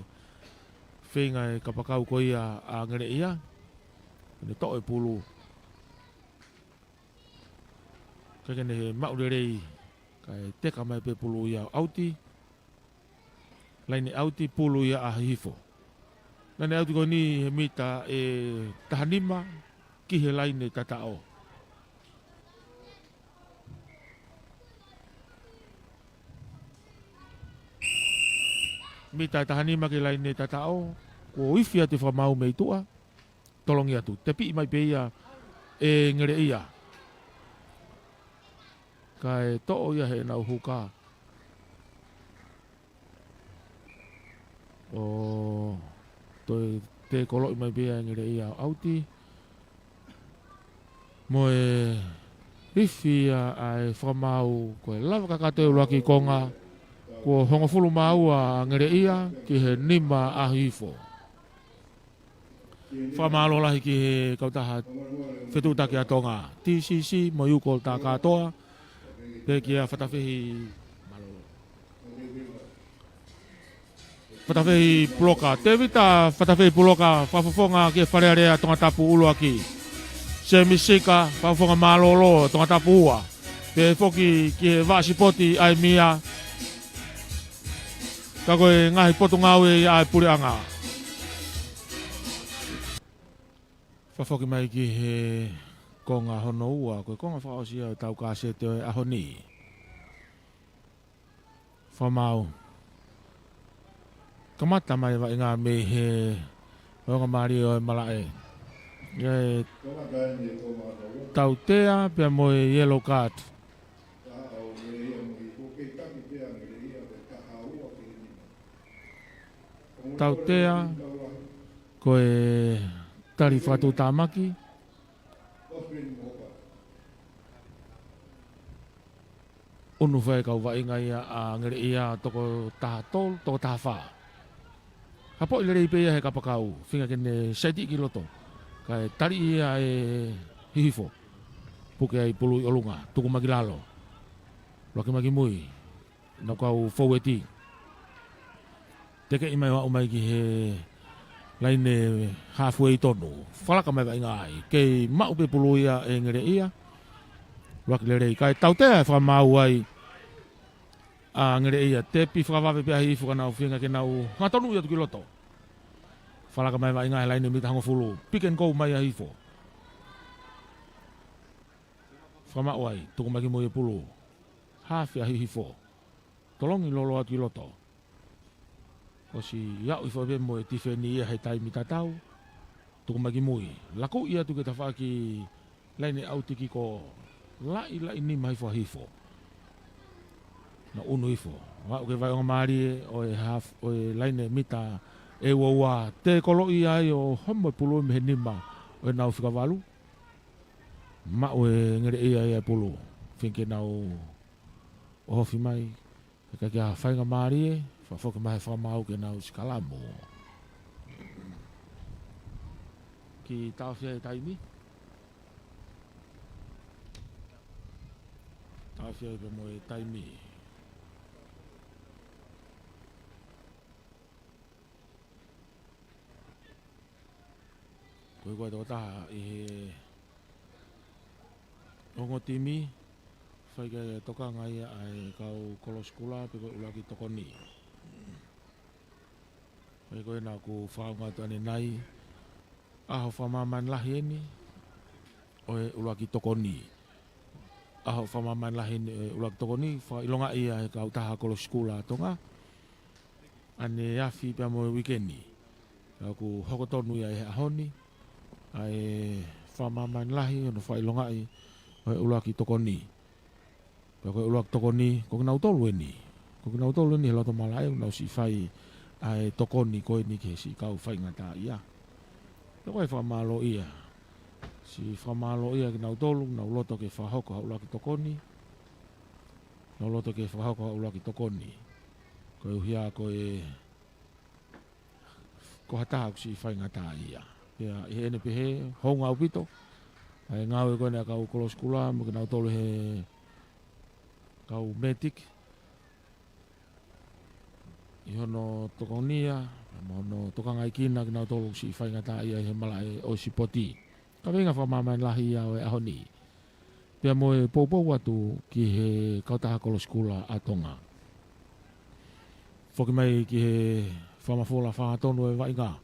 whenga e kapakau ko ia a ngere ia. Ne to e pulu. Ka kene he maurerei ka e teka mai pe pulu ia auti. Laini auti pulu ia a hifo. Laini auti ko ni he mita e tahanima ki he laini tatao. Mita tahani maki lain ne tatao ko ifia te whamau mei tua tolongi atu te pi mai peia e ngere ia kai to'o ia he nau huka o te kolo mai peia ngere ia auti moe ifia ai whamau koe lava kakateu laki konga ko hongo fulu maua ngere ia ki he nima a hifo. Whamalo lahi ki he kautaha whetu taki atonga. TCC mo yuko ta katoa. Pe ki a whatawhihi whatawhihi puloka. Te vita whatawhihi puloka whafafonga ki e wharearea tonga tapu ulo aki. Se misika whafafonga malolo tonga tapu ua. Pe foki ki he vasipoti ai mia. Ka koe ngahi potu ngau e ai puri anga. Whawhoki mai ki he konga hono ua, koe konga whaosi au tau ka se te ahoni. Whamau. Kamata mai wa inga me he honga mari o e malae. Ie tau tea pia moe yellow card. Tau tea, koe tari whatu tāmaki. unu whai kau wainga ia a ngere ia toko taha tol, toko taha wha. Ka po i lere ipe ia he kapakau, whinga kene saiti ki loto. Kai tari ia e hihifo. Puke ai pulu i olunga, tuku maki lalo. Laki maki mui, na kau foweti. Teke imai wa umai ki he laine halfway tonu. Falaka mai wainga ai, kei mau pe pulu ia e ngere ia. Laki lere kai tau te ai whamau ai a ngere ia te pi whakawawe pe ahi whakanau whinga ke nau ngatonu ia tuki loto. Falaka mai wainga ai laine mita hango fulu, pick and go mai ahi fo. Whamau ai, tuku maki mo i pulu. Hafi ahi hifo. Tolongi lolo atu i loto. O si iau i whawe mo e tifeni ia hei taimi tatau. Tuku maki mui. Lako ia tuke ta whaki laine au tiki ko lai ni mai fo hifo. Na unu hifo. Wa uke vai o maari o e half o e laine mita e wawa te kolo i ai o homo pulu me nima o e nau whikawalu. Ma o e ngere ia ia pulu. Finke nau o hofi mai. Ka kia whainga maari e. Whafoka mai whamau ke nau Skalamo. Ki tawhia e taimi. Tawhia e mo e taimi. Koe tō taha i he ongo timi. Whaike toka ngai ai kau koloskula pe koe ulaki tokoni. Whaike koe nā ku whaunga tuane nai. Aho whamaman lahi eni. Oe ulaki tokoni. Aho whamaman lahi eni ulaki tokoni. Whailonga ia e kau taha koloskula tonga. Ane afi pia mo wikendi. Kau ku hokotonu ia e ahoni. Ai whamaman lahi ono whailonga i. Oe ulaki tokoni. Koe ulak tokoni, ko nau tolu eni. Ko nau tolu eni he loto malai, nau si whai ai tokoni koe ni ke si kau whai ngata ia. Koe whamalo ia. Si whamalo ia ki nau tolu, nau loto ke whahoko ha ulaki tokoni. Nau loto ke whahoko ha ulaki tokoni. Koe uhia koe ko hataha ku si whai ngata ia. Ia i ene pehe, honga upito. Ai ngau e koe nea kau koloskula, mo ki nau tolu he kau metik i hono tokonia mono tokangai kina ki nau tolu si whai ngata ia he malai o si poti ka venga whamamain lahi ia o e ahoni pia mo e poupou atu ki he kautaha koloskula atonga whoki mai ki he whamafola whahatonu e wainga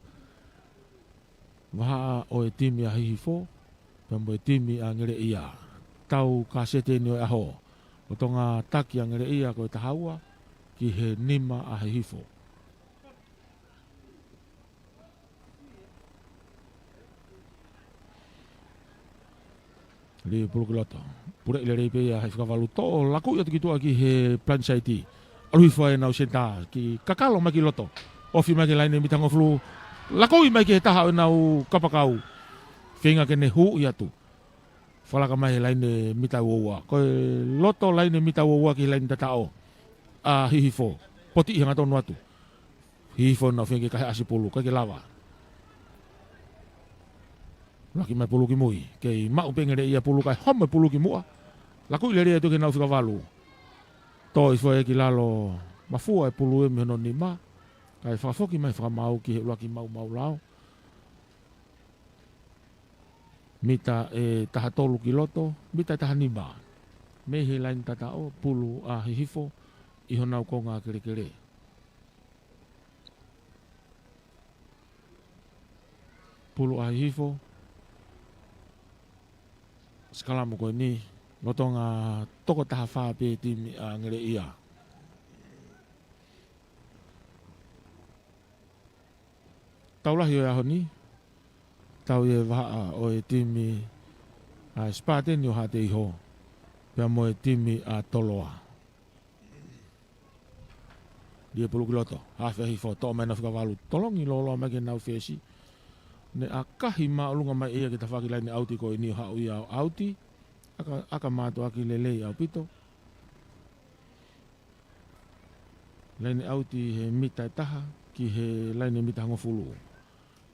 waha o e timi a hihifo pia mo e timi a ngere ia tau kasete ni o e aho o tonga taki a ngere ia koe tahaua ki he nima a he hifo. Li pulu ki loto. Pure ile reipe ia he whakawalu to laku ia tukitua ki he planchaiti. Alu hifo e nau senta ki kakalo mai ki loto. Ofi mai ki laine mitango flu. Laku i mai ki he taha o nau kapakau. Whenga kene hu ia tu. Falaka mai laine mita wowa. Koe loto laine mita wowa ki laine tatao. A hihifo. Poti iha ngatonu atu. Hihifo na whengi kahe asi pulu. Koe ke lawa. Laki mai pulu ki mui. Kei mau pengere ia pulu kai home pulu ki mua. Laku i lerea tu ke nau whikawalu. To ifo e ki lalo. Mafua e pulu e mihono ni ma. Kai whafoki mai whakamau ki laki mau mau lao. Mita e taha tolu ki loto, mita taha nima. Mehe lain tatao, pulu a hihifo, iho nau ko ngā kere kere. Pulu a hihifo, Skalamo koe ni, loto ngā toko taha whāpe timi a ngere ia. Taulahi o e aho ni, tau e waha o e timi a spateni o hate iho. Pea mo e timi a toloa. Dia pulu kiloto. Hawhia hifo. Tō mai na whikawalu. Tolongi lolo mai ke nau whesi. Ne a kahi maulunga mai ea ki ta whakilai ni auti ko i ni hau i au auti. Aka mātu aki lelei au pito. laine auti he mita taha ki he laine mita ngofulu.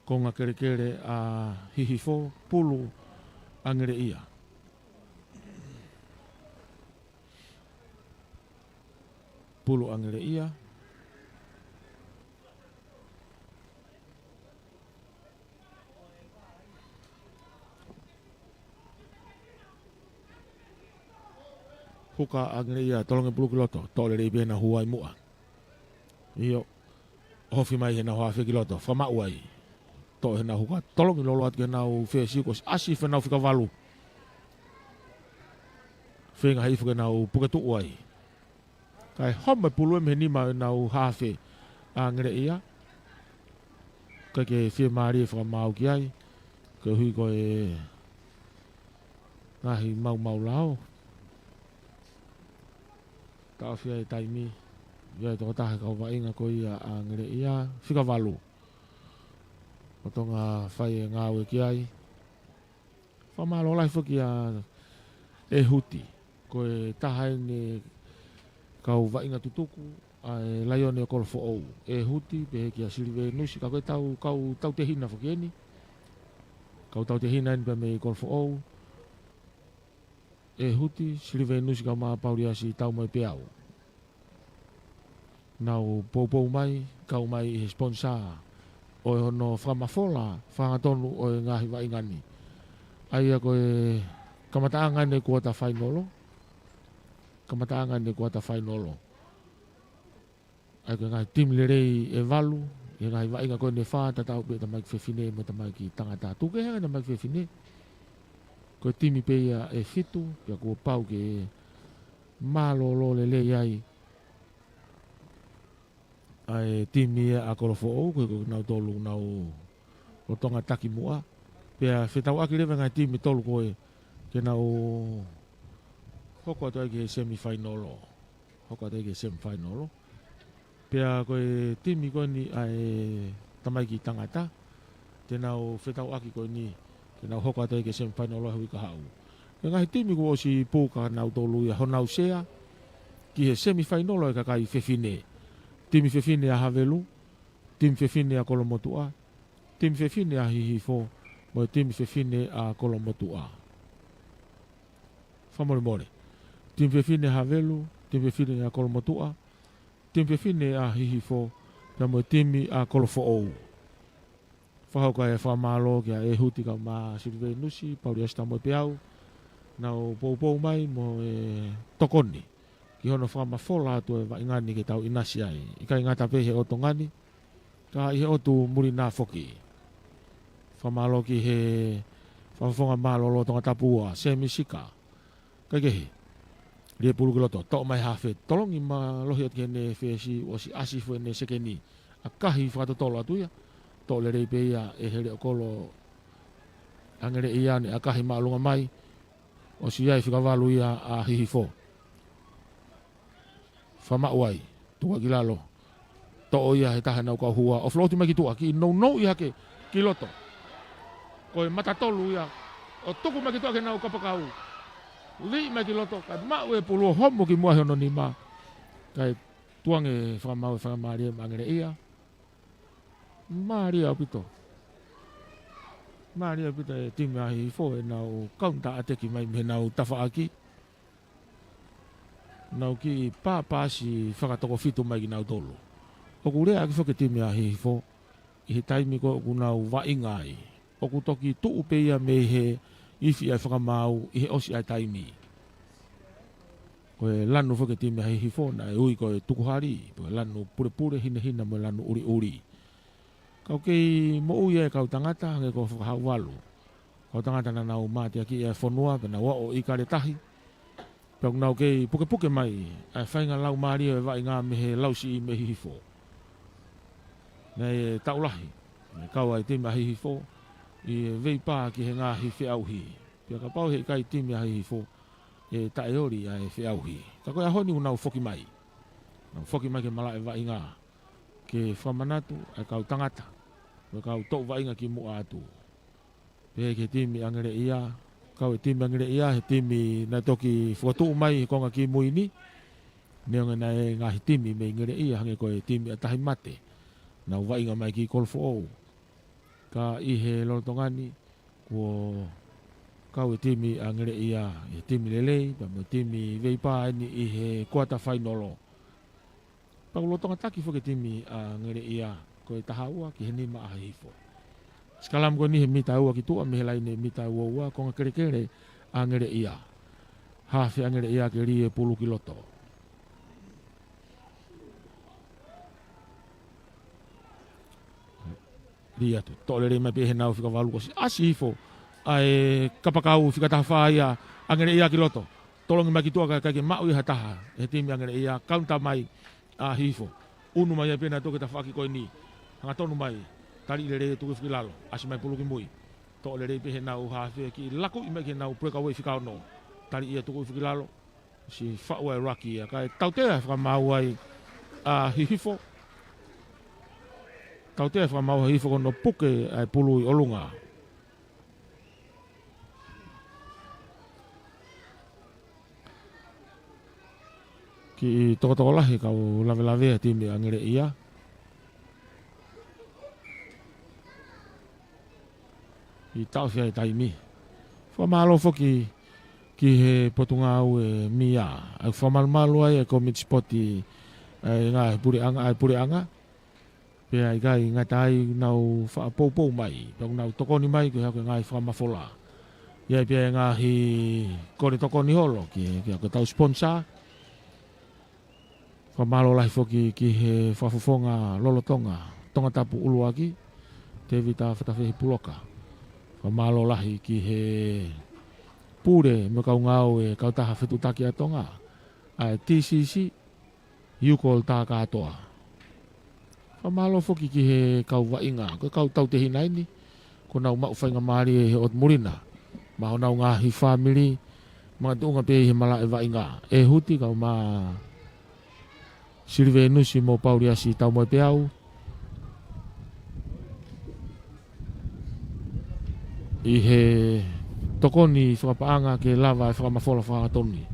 Ko ngā kere a hihifo pulu angere ia. Pulu angere ia. Huka angere ia tolonge pulu kiloto. Tole rei bena huai mua. Iyo. Hofi mai he na hoa fe kiloto. Whama uai. To he na huka tolongi lolo at ke nau fe sikos. Asi fe nau fika walu. Fe ngā hifu ke nau puketu uai. Kai home pulu em he nima nau hafe angere ia. Kai ke fe maari e whakamau ki ai. Kai hui koe ngahi mau lao. Tau fia e taimi. Ia toko tahe kau wainga ko ia angere ia. Fika walu. O tonga whai e ngāwe ki ai. Whamalo lai whaki a e huti. Ko e tahai ne kau wainga tutuku. A e laione o kolofo ou. E huti pe ki a siriwe nusi. Kau tau te hina whaki eni. Kau tau te hina eni pe me kolofo ou. E huti siriwe nusi kau maa pauri asi tau mai pe au. Nau pou mai, kau mai he sponsor. O e hono whamafola, whangatonu o e ngahi wa ingani. Ai a koe kamataanga ne kua ta whainolo. Kamataanga ne kua ta whainolo. Ai koe ngahi timlerei e walu. E ngahi wa inga koe ne wha ta tau pe ta mai kwewhine mo ta mai ki tangata. Tuke hanga na mai kwewhine. Koe timi pe ia e fitu. Pia kua pau ke malolo le le ai. Ai timi a kolofo ou koe nau tolu nau o tonga taki mua. Pea whetau aki lewe ngai timi tolu koe ke nau hoko atu ai ke semi-finalo. Hoko atu ai ke semi-finalo. Pea koe timi koe ni ai tamai ki tangata. Te nau whetau aki koe ni ke nau hoko atu ai ke semi-finalo hui ka hau. Ke ngai timi koe si pūka nau tolu ia honau sea ki he semi-finalo e kakai whewhine. Timi whewhine a Havelu, timi whewhine a Kolomotua, timi whewhine a Hihifo, mo timi whewhine a Kolomotua. Whamore more. Timi whewhine a Havelu, timi whewhine a Kolomotua, timi whewhine a Hihifo, mo timi a Kolofo ou. Whahauka e whamalo kia e huti ka ma siriwe nusi, pauri asta mo pe au, nau pou mai mo e tokoni. Ki hono whamafola atu e waingani ke tau inasi ai. Ika ingata pe he oto ngani. Ka i he otu muri nā whoki. Whamalo ki he whawhonga mālolo tonga tapua. Semi sika. Kai kehi. Rie pulu ki loto. Tau mai hawhe. Tolongi ma lohi at kene whesi o si asi fwe ne sekeni. A kahi whakatotolo atu ia. Tau le rei pe ia e here o kolo. Angere ia ne a kahi maalunga mai. O si iai whikawalu ia a hihifo. Whama uai, tua ki lalo. To'o ia he taha nau kau hua. O floti mai ki tua ki no ia ke ki loto. Koe matatolu ia. O tuku mai ki tua ke nau kapakau. Li mai ki loto. Kai mau e pulu homo ki mua hono ni ma. Kai tuange whamau e whamari e mangere ia. Maria opito. Maria opito e timi ahi fo e nau kaunta ateki mai me nau tafa aki. Nau ki pāpāsi whakatoko fitu mai ki nau tolu. Oku rea ki whake timi a hihifo. I he taimi ko oku nau waingai. Oku toki tuu peia me he iwi ai whakamau i he osi ai taimi. Koe lanu whake timi a hihifo na e ui koe tukuhari. Koe lanu pure hina mo lanu uri. Kau kei mo ui e kau tangata hange ko whakahau walu. Kau tangata na nau mati aki e whonua pena wao i kare tahi. Pau nau kei puke mai, ai whainga lau maari e vai ngā mehe lausi i me hihifo. Nei e taulahi, kau ai timi a hihifo, i vei pā ki he ngā hi whiauhi. Pia ka pau he kai timi a hihifo, e tae ori ai whiauhi. Ka koe a honi unau whoki mai. Nau whoki mai ke mala e vai ngā. Ke whamanatu, ai kau tangata. Koe kau tau vai ngā ki mua atu. Pia ke timi angere ia, kau e timi angere ia, he timi na toki whakatu mai konga ki muini. Neonga na e ngahi timi me ngere ia hange koe timi atahi mate. Na wainga mai ki kolfo ou. Ka ihe lorotongani ko kau e timi a ngere ia e timi lelei, pa mo timi veipa ni ihe kuata whainolo. Pa lotonga taki fo ke timi a ngere ia koe tahaua ki he nima a hifo. Skalam ko ni he mita ua ki tua me he laine mita ua ko nga kere kere a ngere ia. Hafi a ngere ia ke rie pulu ki loto. Ria tu, tole re mai pehe nau fika walu kosi asi hifo. Ai kapakau fika taha whaia a ngere ia ki loto. Tolongi mai ki tua kai mau i hataha. He timi a ngere ia kaunta mai a hifo. Unu mai pena toke ta whaki koe ni. Hanga tonu mai. Tari le re tuku fiki lalo. Asi mai pulu ki mui. Tole re pehe nau hafi ki laku i mai ki nau preka wei fika ono. Tari ia tuku fiki lalo. Si whaua e raki ia. Kai tautea whamau ai a hifo. Tautea whamau hifo kono puke ai pulu i olunga. Ki toko lahi kau lawe timi a ngere ia. I tau fia i taimi. Whamalo foki ki he potunga au e mia. Ai whamalmalu ai e komit spoti ngā he pure anga. Pea i gai ngā tai nau whaapopou mai. Pea nau tokoni mai ki hake ngai whamafola. Iai pea ngā hi kore tokoni holo ki hake tau sponsor. Whamalo lahi foki ki he whafufonga lolotonga. Tonga tapu uluaki. Te vita whatawhihi puloka. Whamalo lahi ki he pure me kau ngau e kau taha whetutaki atonga. Ai TCC. Yukol tā katoa. Whamalo foki ki he kau wainga. Ko kau tau te hina ini. Ko nau mau whainga maari e he ot murina. Maho nau ngā hi family. Mga tuunga pe he mala e wainga. E huti kau maa sirive nusi mo pauriasi tau mo peau. I he tokoni whakapaanga ke lava e whakamafola whakatoni.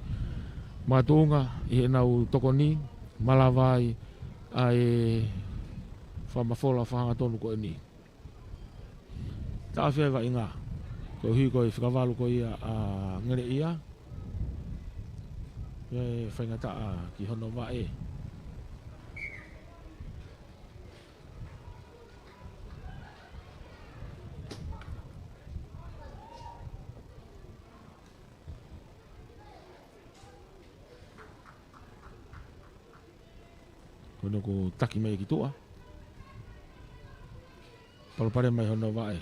Mga tuunga i he nau tokoni malawai ai whamafola whakatonu ko ini. Tā whia wa inga. Ko hui ko i whakawalu ko ia a ngere ia. E whaingata ki hono wa e. Kono ko taki mai ki tua. Palopare mai hono wa e.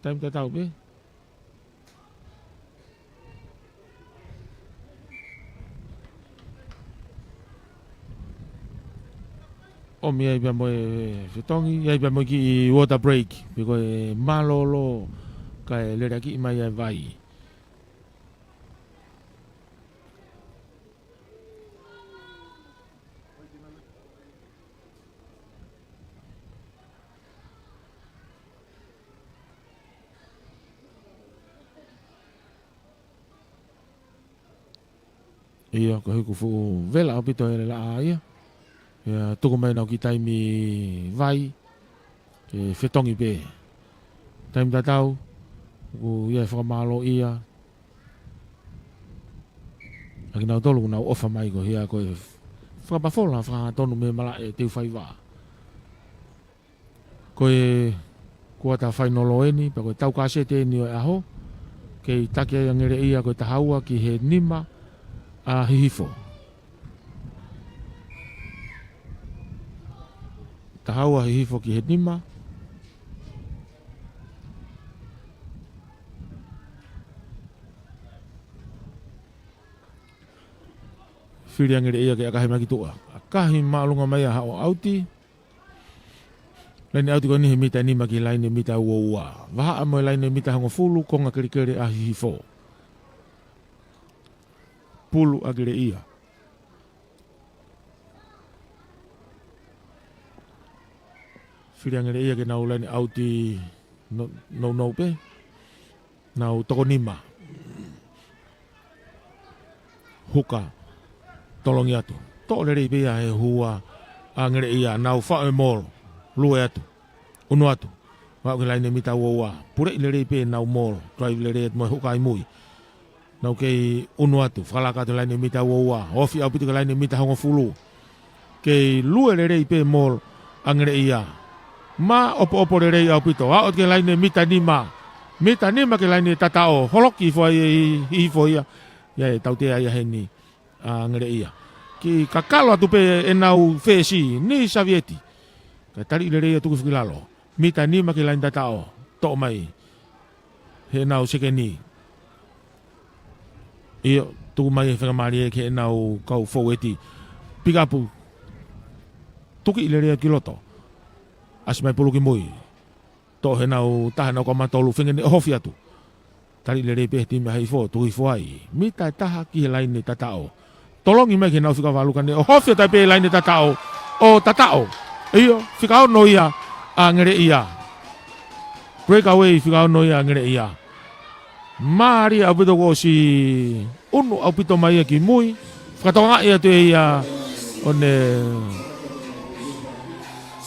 Time te tau be. O mi ai mo e fitongi, ai mo ki water break, biko e malolo ka e lera ki mai ai vai. Ia ko hiku fu vela apito e la ia. Ia tuku mai nau ki taimi vai ke fitongi pe. Taimi tatau ku ia whakamalo ia. Aki nau tolu nau ofa mai ko hia ko e whakapafola whakatonu me mala e teu whaiwa. Ko e kuata whainolo eni, pa ko e tau kasete eni o e aho. Kei take a ngere ia ko e tahaua ki he nima a hihifo. Tahaua hihifo ki he nima. Whiri angere ia ke akahi maki tua. Akahi maalunga mai a hao auti. Laini auti ko ni he mita nima ki laini mita ua ua. Waha amoe laini mita hango fulu konga kere kere a hihifo. Pulu agere ia. Whiri angere ia ke nau laini auti no pe. Nau toko nima. Huka. tolongi atu. To le rei pia he hua a ngere ia nau wha e molo. Lue atu. Unu atu. Wau ke laine mita ua. Pure i le rei pia nau molo. Drive le rei mo hukai mui. Nau kei unu atu. Whalaka te laine mita ua. Ofi au piti ke laine mita hongo fulu. Kei lue le rei pia molo a ngere ia. Ma opo le rei au pito. Hao ke laine mita nima. Mita nima ke laine tatao. Holoki fo i fo ia. Ia e tautea ia heni a ngere ia. Ki kakalo atu pe e nau whesi ni Savieti. Ka tari le rei atu kifukilalo. Mita nima ke laine tatao. To mai. He nau seke ni. Iyo tuku mai e whakamari e ke e nau kau foweti. Pikapu. Tuki le rei kiloto. Asimai pulu ki mui. To he nau taha nau kamatolu whengene hofi atu. Tari le rei pehti me hei fo, tuki fuai. Mita taha ki he laine tatao. Tolongi mai ke nau whika walukane. O hofi atai pe laine tatao. O tatao. Iyo, whika au no ia a ngere ia. Breakaway whika au no ia a ngere ia. Maari au pito ko si unu au pito mai ki mui. Whakatonga ia tu ia one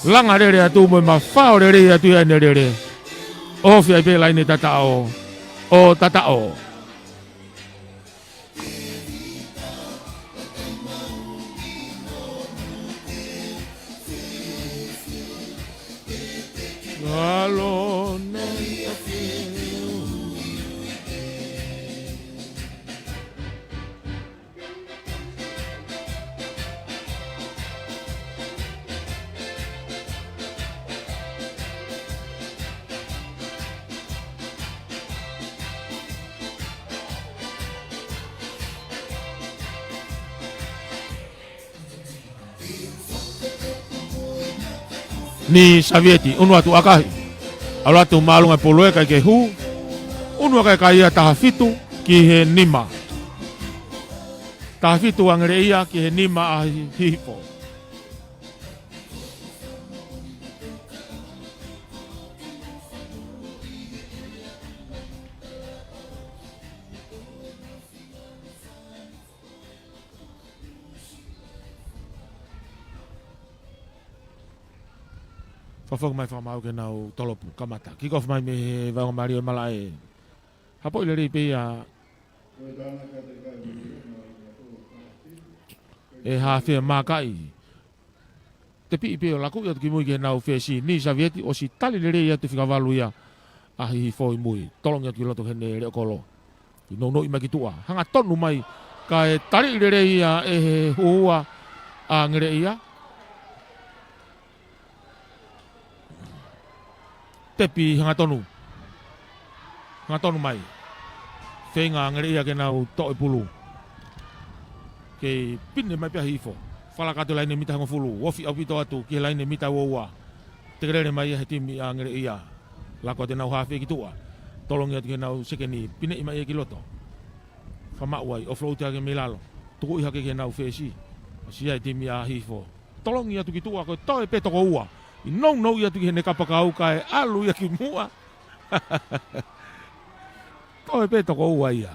langa rere atu mo ma whao rere atu ia ne rere. O whiai pe laine tatao. O tatao. Alo nei ni Savieti, unu atu akahi. Aula tu malunga poloe kai ke hu. Unu kai kai ia taha fitu ki he nima. Taha fitu angere ia ki he nima a hifo. Whawhau mai whamau ke nau tolopu, kamata. Kikof mai me wanga mario malae. Hapo ile rei pia e hawhia makai. Te pi pio laku ia tuki mui ke nau whesi ni Savieti o si tali le rei atu whikawalu ia a hi foi mui. Tolong ia tuki loto hene reo kolo. I no i maki tua. Hanga tonu mai ka e tali le rei ia e he hua a ngere ia. Tepi hanga tonu mai whenga ngere ia ke nau toi pulu ke pine mai pia hifo whalakatu laine mita hanga fulu wofi au pito atu ke laine mita woua te kerere mai he timi a ngere ia lako te nau hawhi ki tua tolong ia ke nau sekeni pine ima ia ki loto whamauai o flow te ake me lalo tuku iha ke nau whesi si ai timi a hifo tolong ia tu ki tua ko toi pe toko ua I no ia tu hene kapakau kai alu ia ki mua. Toi pe toko ua ia.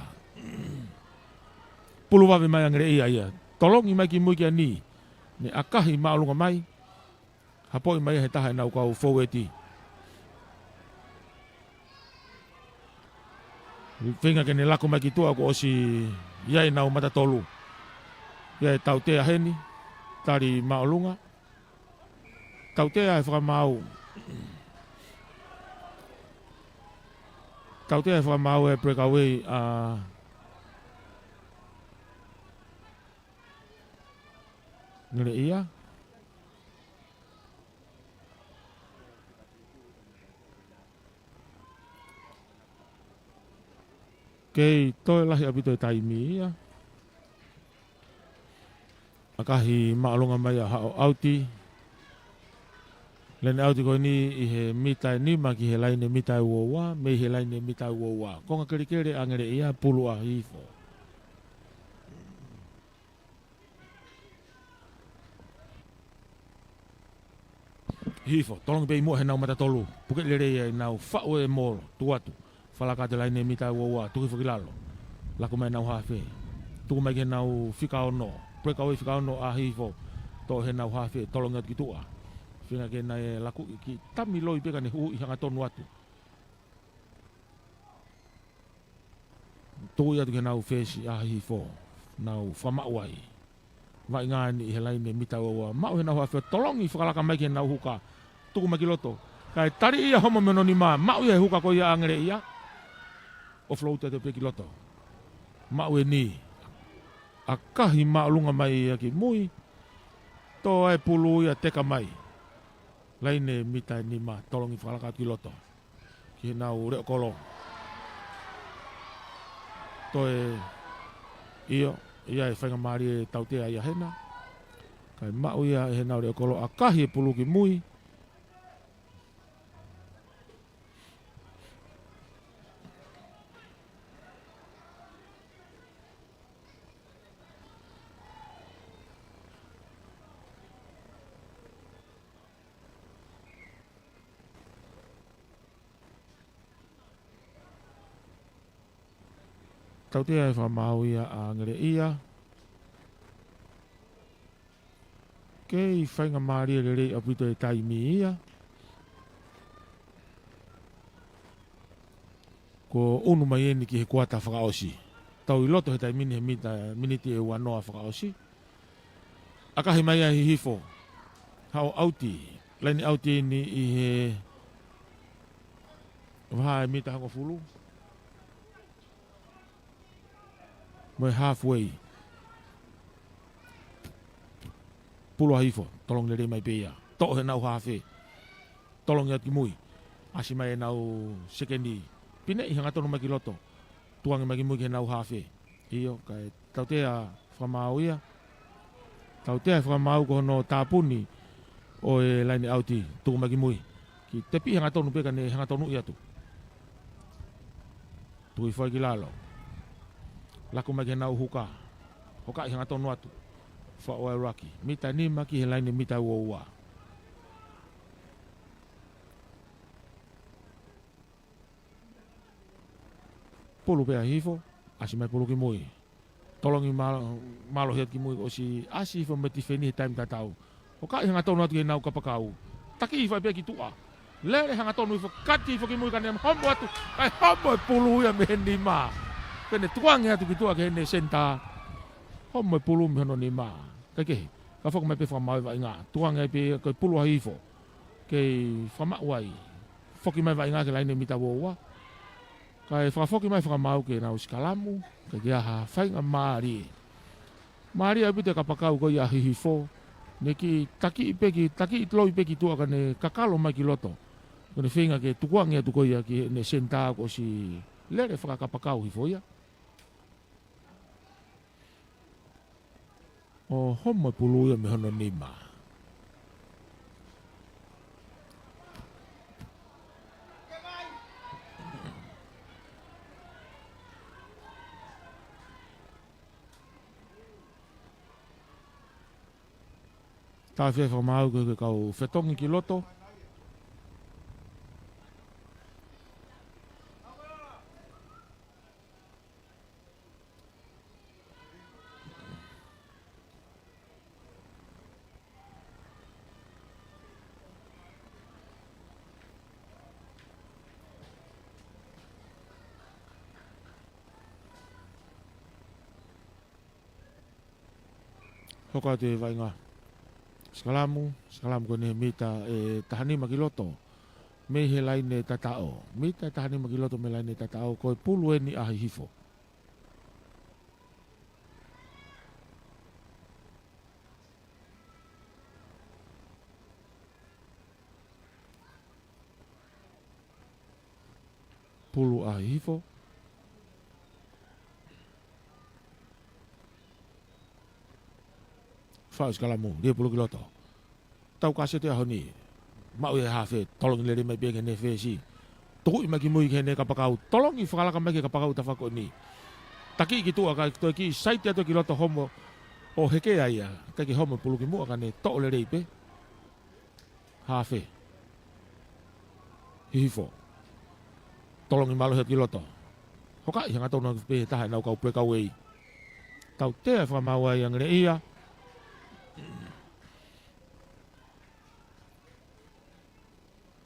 Pulu wawe mai angere ia. Tolongi mai ki mui kia ni. Ne akahi maalunga mai. Hapoi mai he taha nau kau foweti. Whenga kene lako mai ki tua ko osi iai nau matatolu. Iai tau tea heni. Tari maalunga. Tau tea e whakamau. Tau tea e whakamau e breakaway a ngere ia. Kei toi lahi apito e taimi ia. Akahi maalunga mai a hao auti. Lene auti ko ni I he mitai nima ki he laine mitai uowa, me he laine mitai uowa. Konga kere angere ia pulu a hifo. Hifo, tolong bei mua he nau matatolu. Puket lere ia nau whao e moro, tuatu. Whalaka te laine mitai uowa, tuki whakilalo. Lako mai nau hawhi. Tuku mai ke nau whika ono. breakaway whakaono a hifo to he nau hawhi tolonga ki tua whina ke nai laku ki tami loi peka ne hu i hanga tonu atu tui atu ke nau whesi a hifo nau whamauai vai ngani he laine mita ua mau he nau hawhi tolongi whakalaka mai ke nau huka tuku mai ki loto kai tari ia homo meno ni maa mau ia huka ko ia angere ia o float te peki loto mau e ni a kahi maalunga mai ia ki mui to ai pulu ia teka mai laine mita ni ma tolongi whakalaka ki loto ki nau reo kolo to e ia e whainga maari e tautea ia hena kai mau ia he nau reo kolo a kahi e pulu ki mui tau te ai whamau ia a ngere ia. Kei whainga maari e rei apito e taimi ia. Ko unu mai eni ki he kuata whakaosi. Tau i loto he taimini he miniti e wanoa whakaosi. Akahi mai a hi hifo. Hau auti. Laini auti ni i he waha e mita hango fulu. Mai halfway. Pulo hifo, tolong le mai peia. To he nau hafe. Tolong ya ki mui. Asi mai nau sekendi. Pine i hanga tonu mai ki loto. Tuang mai ki mui ki nau hafe. Iyo kai tau te a whamau ia. Tau te a whamau ko no tāpuni o e laini auti tuku mai ki mui. Ki te pi hanga tonu peka ne hanga tonu ia tu. Tui whai ki lalo. Laku mai ke nau huka. Hoka i hanga tonu atu. Wha oe raki. Mita ni maki he laini mita ua ua. Pulu pea hifo. Asi mai pulu ki mui. Tolongi malo hiat ki mui. Osi asi hifo meti wheni he taim tatau. Hoka i hanga tonu atu ke nau kapakau. Taki hifo pea ki tua. Lere hanga tonu hifo. Kati hifo ki mui kane hombo atu. Kai hombo e pulu ia me ni maa. Kene tuange atu ki tua ke hene senta. Homo e pulu mi hono ni maa. Kai kehi. Ka whako mai pe whamau wa inga. Tuange pe koi pulu hifo. Kei whamau wai. Whoki mai wa inga ke laine mita woua. Kai whakafoki mai whakamau ke nau skalamu. Kai kia ha whainga maari. Maari au pite kapakau ko ia hihifo. Neki taki i peki, taki i loi peki tua kane kakalo mai ki loto. Kone whinga ke tukuange atu ko ia ki ne senta ko si lere whakakapakau hifo ia. O homo pulu ia me hono nima. Tā whea whamau ke kau whetongi ki loto. Hoka te vainga. Skalamu kone mita e tahani maki loto. Me he laine tatao. Mita tahani maki loto me laine tatao. Koe pulu e ni ahi hifo. Pulu ahi hifo. Whao skalamu, dia pulu ki loto. Tau kase te ahoni. Mau e hawhe, tolongi lere mai pia ne whesi. Toku i maki mui ke ne kapakau. Tolongi whakalaka mai ke kapakau ta whako ni. Taki ki tua ka toi ki saiti ato ki loto homo. O heke aia. Kai ki homo pulu ki mua ka ne to lere ipe. Hawhe. Hihifo. Tolongi malo het ki loto. Hoka i hanga tonu pe taha nau kau prekau ei. Tau te whamau ai angere ia.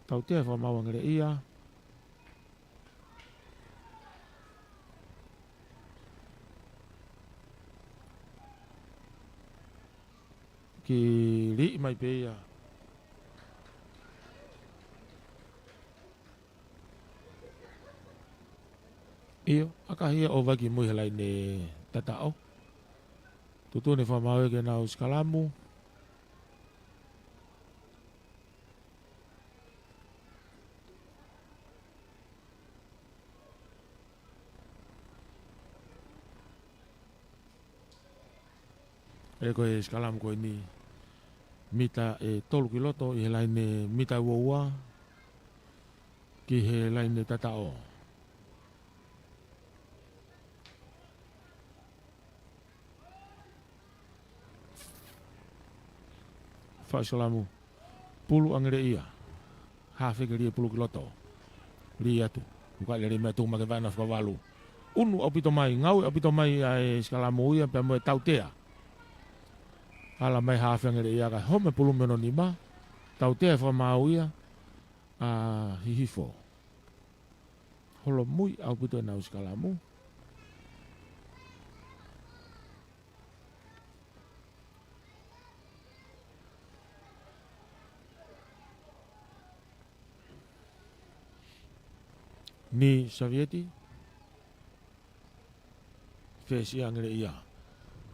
Tau te fa mau ngere ia. Ki ri mai pe ia. Iyo, akahia o waki mui halai ne tatao. Tutu ne fa mau ke nau skalamu. E koe skalamu koe ni mita e tolu ki loto i helai ne mita uaua ki helai ne tatao. Fa skalamu pulu angere ia. Hafe ke ria pulu ki loto. Ria tu. Buka le me tu ma ke vana fa walu. Unu opito mai ngau opito mai ai skalamu ia pe mo tautea. Ala mai hafe ngere ia ka home pulu meno ni ma. Tautea fa mau ia a hihifo. Holo mui au pito na skalamu. Ni Sovieti fesi angere ia.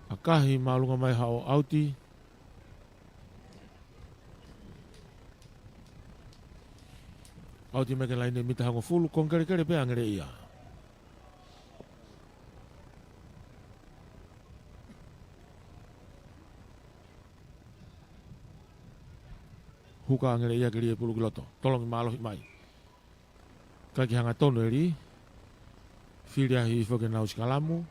Akahi malunga mai hao auti. Auti meke laine mita hango fulu kong kere pe angere ia. Huka angere ia kiri pulu kiloto. Tolong malo mai. Kaki hanga tonu eri. Filia hi foke nau skalamu.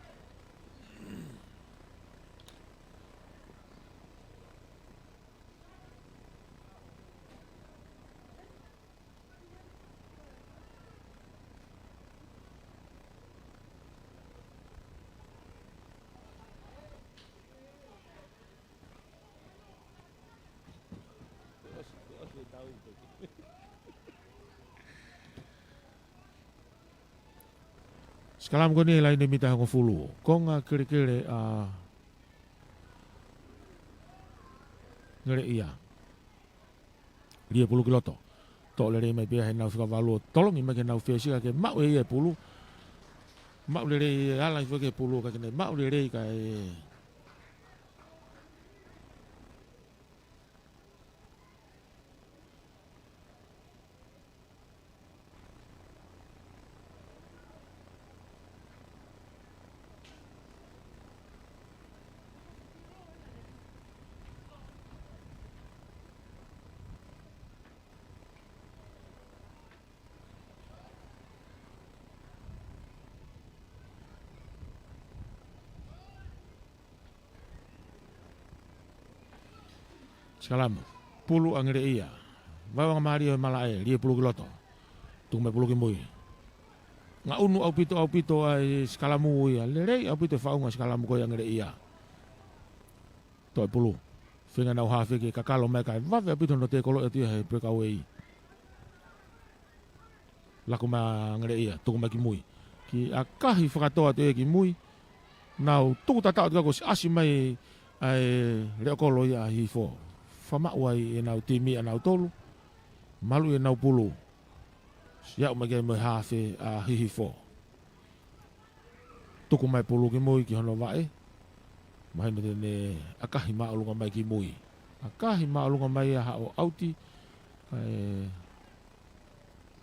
Skalamu ko ni lain mita hango fulu. Konga kere a ngere ia. Lia pulu kiloto. Tok lere mai pia henau fika valu. Tolong ima ke nau fesi ka ke mau e pulu. Mau lere ala fika pulu ka kene mau lere ka e. Skalamu pulu angere ia. Bawang mari o malae lia pulu kiloto. Tung me pulu ki mui. Nga unu au pito ai skalamu ia. Lerei au pito faunga skalamu ko angere ia. Toi pulu. Finga nau hafi ki kakalo mai kai. Vave au pito no te kolo e tia he preka wei. Laku ma angere ia. Tung me ki mui. Ki akahi whakatoa te e ki mui. Nau tuku tatao tika ko asi mai ai leo kolo ia hi fo. Whamauai e nau timi a nau tolu. Malu e nau pulu. Iau mai mai hafe a hihifo. Tuku mai pulu ki mui ki hono wae. Mahina tene akahi maalunga mai ki mui. Akahi maalunga mai a hao auti.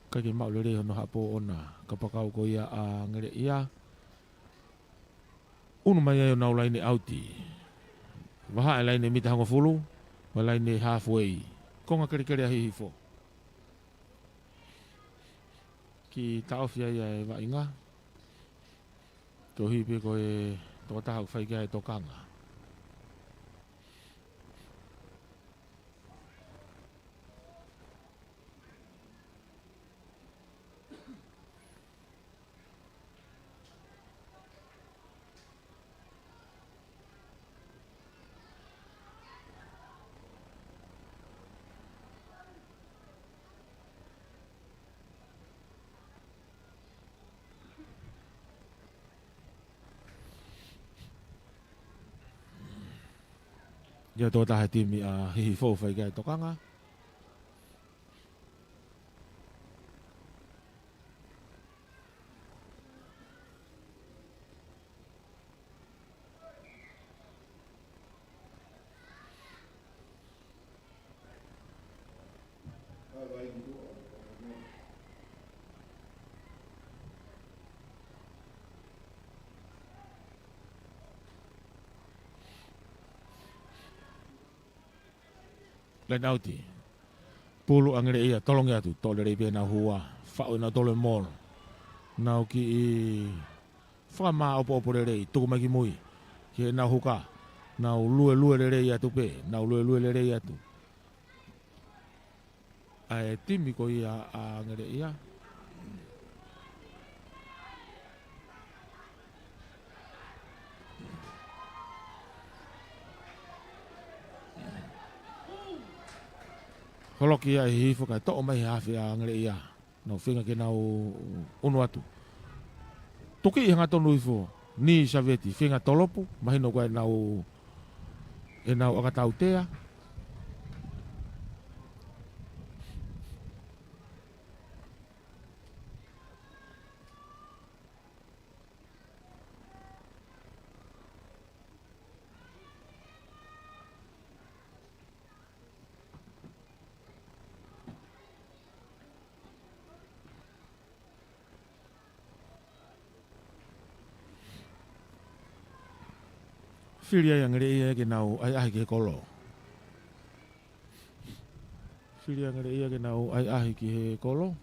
Kaki mau lere hono hapo ona. Kapakau ko ia a ngere ia. Unu mai e nau laini auti. Waha e laini mita hango fulu. Walai ni halfway. Konga kere a hihifo. Ki taofia ia e wa inga. Ko hipi ko e tō tahau whaikia e tō kanga. Ia tō tahe timi a hihi fō whai gai tokanga. Lain auti. Pulu angere ia tolong ia tu tole rei pena hua. Whao na tole mol. Nau ki i whama opo rei tuku maki mui. Ki nau huka. Nau lue rei atu pe. Nau lue rei atu. Ai timi ko ia angere ia. Holoki ia hi foka to mai hafi a ngere ia. No finga ke nau unu atu. Toki i hanga tonu ifo. Ni saveti finga tolopu. Mahino koe nau e nau akatau tea. Filia yang ngere ia ke nau ai ke kolo. Filia ngere ia ke nau ai ke kolo.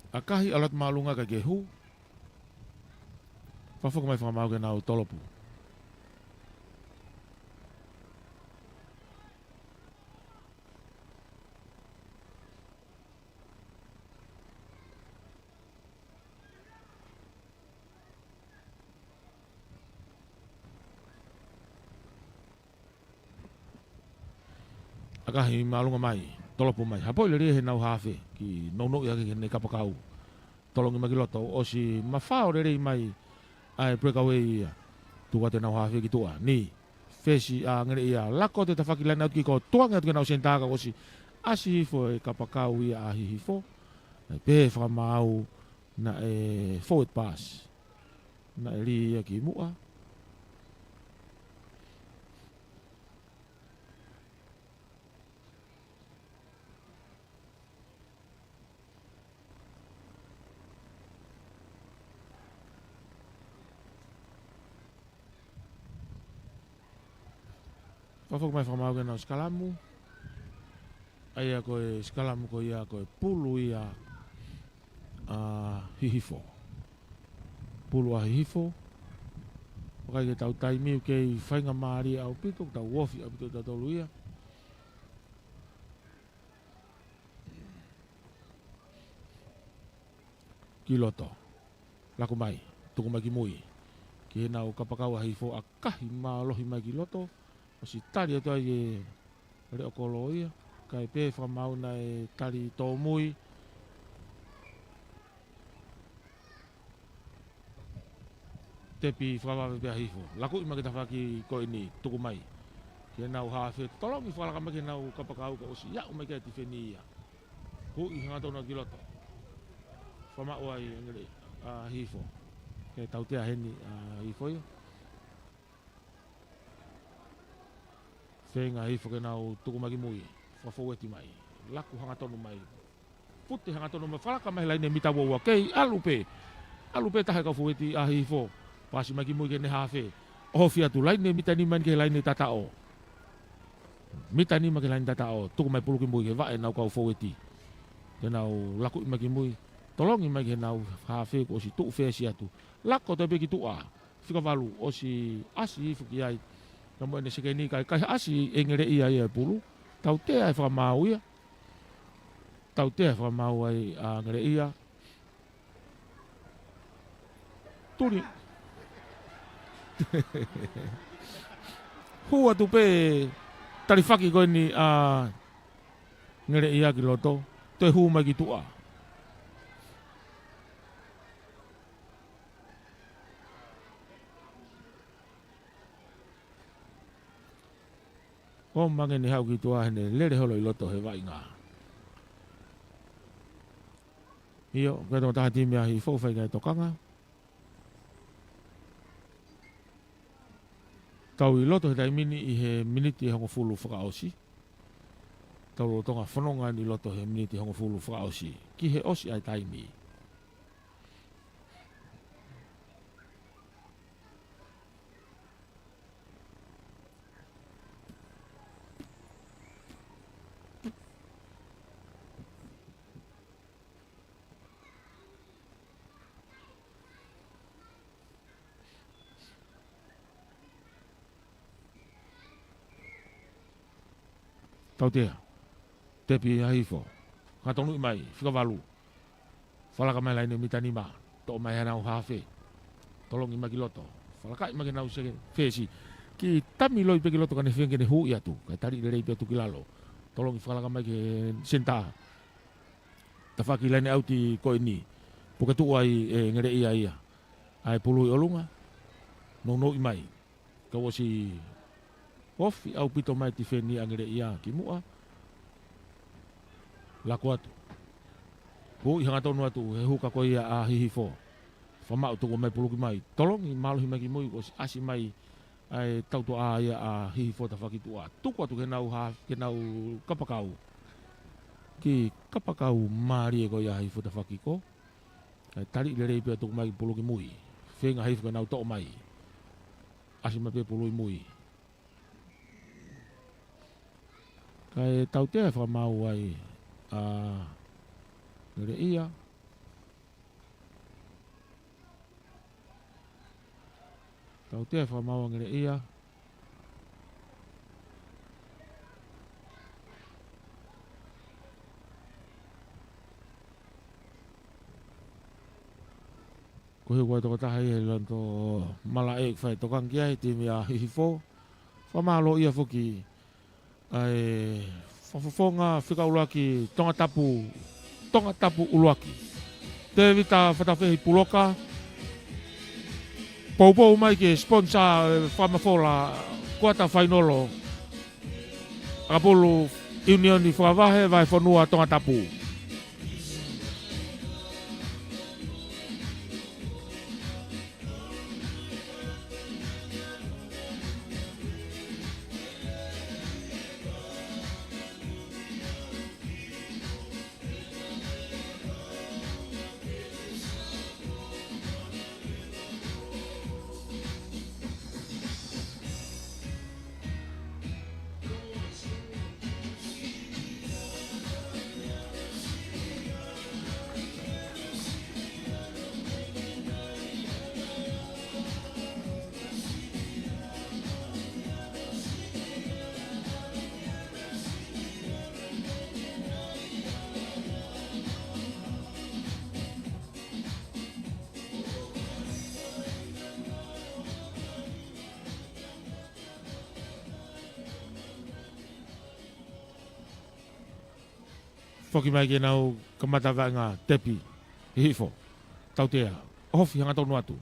Akahi alat malunga ka gehu. Fafo mai whamau ke nau tolopu. Akahi malunga mai. Tolopu mai. Hapoi le he nau hafe. Ki nono ia ke ne kapakau. Tolongi maki loto. Osi mawhao le mai. Ai breakaway ia. Tua te nau hafe ki tua. Ni. Fesi a ngere ia. Lako te tawhaki lai nau ki ko tuanga te nau sentaka. Osi asi hifo e kapakau ia ahi hifo. Pe whamau na e forward pass. Na e li ia ki mua. Fafok mai whamau ke nau skalamu. Aia koe skalamu ko ia koe pulu ia hihifo. Pulu a hihifo. Pakai ke tau taimiu kei whainga maari au pito. Tau wofi au pito tau tolu ia. Kiloto. Laku mai. Tuku mai ki mui. Ki nau kapakau a hihifo a kahi maa lohi mai ki loto. O si tari ato ai e reo kolo ia. Kai pe whamau na e tari tō mui. Tepi whawawe pia hifo. Laku ima kita whaki ko ini tuku mai. Ke nau hawhi tolongi whalakama ke nau kapakau ka o si iau mai kia ti wheni ia. Hu i hanga tōna ki loto. Whamau ai ngere hifo. Ke tau tea heni hifo ia. Whenga hifo ke nau tuku maki mui. Whawhaweti mai. Laku hanga tonu mai. Puti hanga tonu mai. Whalaka mai laine mita wawa. Kei alupe. Alupe tahe kau whaweti a hifo. Pasi maki mui ke ne hawhe. Ohofi atu laine mita niman ke laine tatao. Mita niman ke laine tatao. Tuku mai puluki mui ke vae nau kau whaweti. Ke nau laku maki mui. Tolongi mai ke nau hawhe ko si tuu whesi atu. Lako te peki tua. Whika walu o si asi hifo ki ai. Kamu ini sekini kai asi engere ia ia pulu. Tau te ai whamau ia. Tau te ai whamau ai ngere ia. Turi. Hua tu pe tari whaki koe ni ngere ia ki loto. Te hu mai ki tua. O mange ni hau ki tua hene lere holo i loto he vai ngā. Io, koe tō taha timi ahi fōwhai kai tokanga. Tau i loto he tai mini i he miniti hongo fulu whakaosi. Tau lo tonga whanonga ni loto he miniti hongo fulu whakaosi. Ki he osi ai taimi. Tau tea, tepi haifo, katonu i mai, whikawalu, whalaka mai laine mitani ma, to mai hanau hawhe, tolong i maki loto, whalaka i maki nau seke, whesi, ki tami loi pe ki loto kane whengene hui atu, kai tari le rei pe atu ki lalo, tolong i whalaka mai ke senta, ta whaki laine auti koe ni, puka tu ai ngere ia ia, ai pulu i olunga, no i mai, ka wasi, ofi au pito mai ti wheni angere ia ki mua. Lako atu. Hui hanga tonu atu he huka ko ia a hihifo. Whamau tuko mai puluki mai. Tolongi malu hima ki mui ko asi mai ai tautu a ia a hihifo ta whakitua. Tuko atu ke nau kapakau. Ki kapakau maari e ko ia hihifo ta whakiko. Ai tari le rei pia tuko mai puluki mui. Whenga hihifo ke nau to mai. Asi mai pia pului mui. Kai tau te whamau ai ngere ia. Tau te whamau ngere ia. Kohe koe toko tahai he lanto mala e whai tokang kia he timi a hihifo. Whamalo ia whuki. Ai whafonga whikaulaki tonga tapu uluaki. Te vita whatawhehi puloka. Poupou mai ke sponsor whamafola kuata whainolo. Akapulu unioni whakawahe vai whanua tonga tapu. Whoki mai ke nau kamatawai ngā tepi, hihifo, tau tea, ofi hanga tonu atu,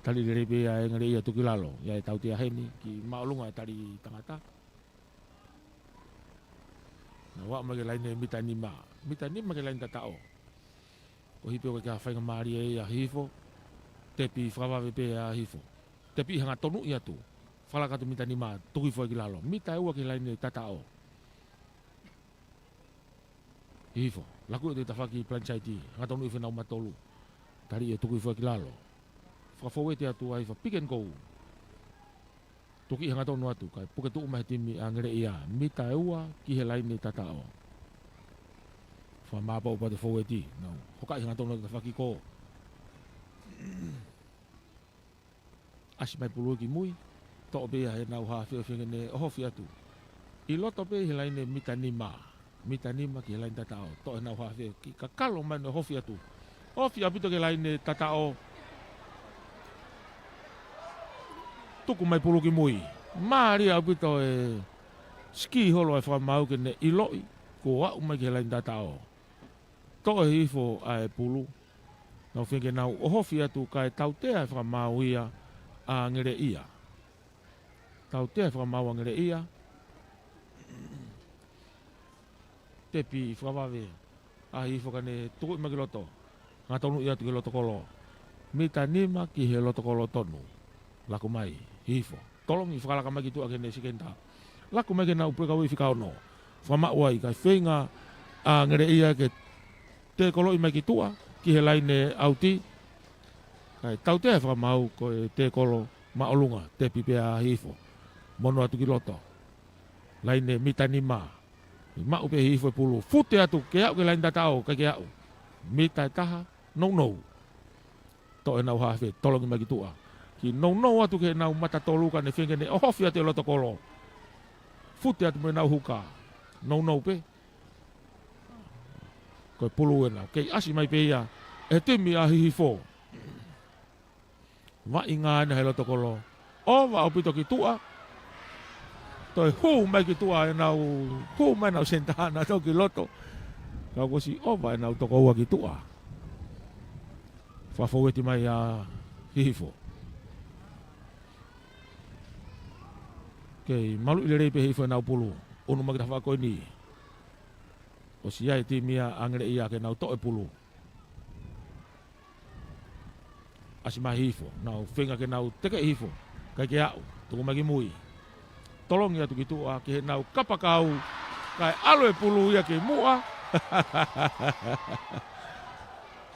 tali le repe a ngare ia tuki lalo, ia tau tea heni, ki maolunga tali tangata. Na wak mai ke lain mita nima ke lain tatao. O hipe o ke hawhainga maari e a hihifo, tepi whakawawe pe a hihifo. Tepi hanga tonu ia tu, whalakatu mita nima, tuki fwai ki lalo, mita ua ke lain tatao. Hihifo, laku e te tawhaki planchaiti, ngatonu i whenau matolu. Tari e tuku i whaki lalo. Whakawhawe te atu ai whapiken kou. Tuki i ngatonu atu, kai puke tuu mahi timi a ngere ia, mita e ua ki he laini tatao. Whamapa upa te whawe ti, hoka i ngatonu atu tawhaki ko. Asi mai pulu ki mui, to be he nau ha fe ne o hofi atu i loto pe he laine mitanima ki lain tatao to nau ha fe ki ka kalo mai no hofi apito ke laine tatao tuku mai pulu ki mui mari apito e ski holo e fa mau ke ne i loi ko a mai ke lain tatao to e hifo ai pulu nau fe ke nau o hofi atu kai tau te ai fa mau ia a ngere ia tau te fa mau ngere ia te pi fa ve a hifo kane tuku mai ke loto nga tonu ia tu ke loto kolo mitanima ki he loto kolo tonu laku mai hifo tolong i fakala kama gitu agene sikenta laku mai ke na upe ka wi fika ono fa ma wai ka fenga a ngere ia ke te kolo i mai ki tua ki he laine auti kai tau te fa mau ko te kolo ma olunga te pipe a hifo mono atu ki loto laine mitanima ma upe hifo pulu fute atu ke au ke lain datao ka ke au mita taha no to e nau hafe tolong mai ki tua ki no atu ke nau mata tolu ka ne fenge ne ohofi atu loto kolo fute atu me nau huka no pe ko pulu ena ke asi mai pe ia e temi a hifo wa inga na loto kolo o wa opito ki tua to hu mai ki tua e nau hu mai nau sentana to ki loto ka ko si o wa nau to ko wa ki tua fa fo mai a hifo ke malu ile pe hifo nau pulu unu magi fa ko ni o si ai ti mia angre ia ke nau to e pulu asima hifo nau fenga ke nau teke hifo ka ke au tu magi mui tolong ia tu gitu ke nau kapakau kai alo e pulu ia ke mua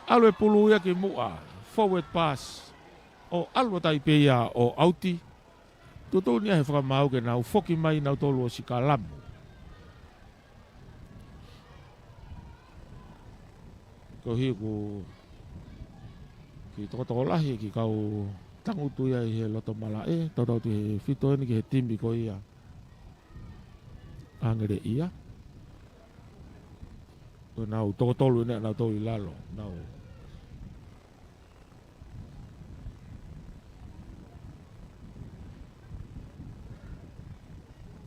alo e pulu ia ke mua forward pass o alo tai pe ia o auti tutu ni he fra mau ke nau foki mai nau tolu o sikalamu ko hi ku ki to lahi ki kau tangu tu ia he loto mala e to ti fito ni ke timbi ko ia angere ia to nau to tolu ne nau to lalo nau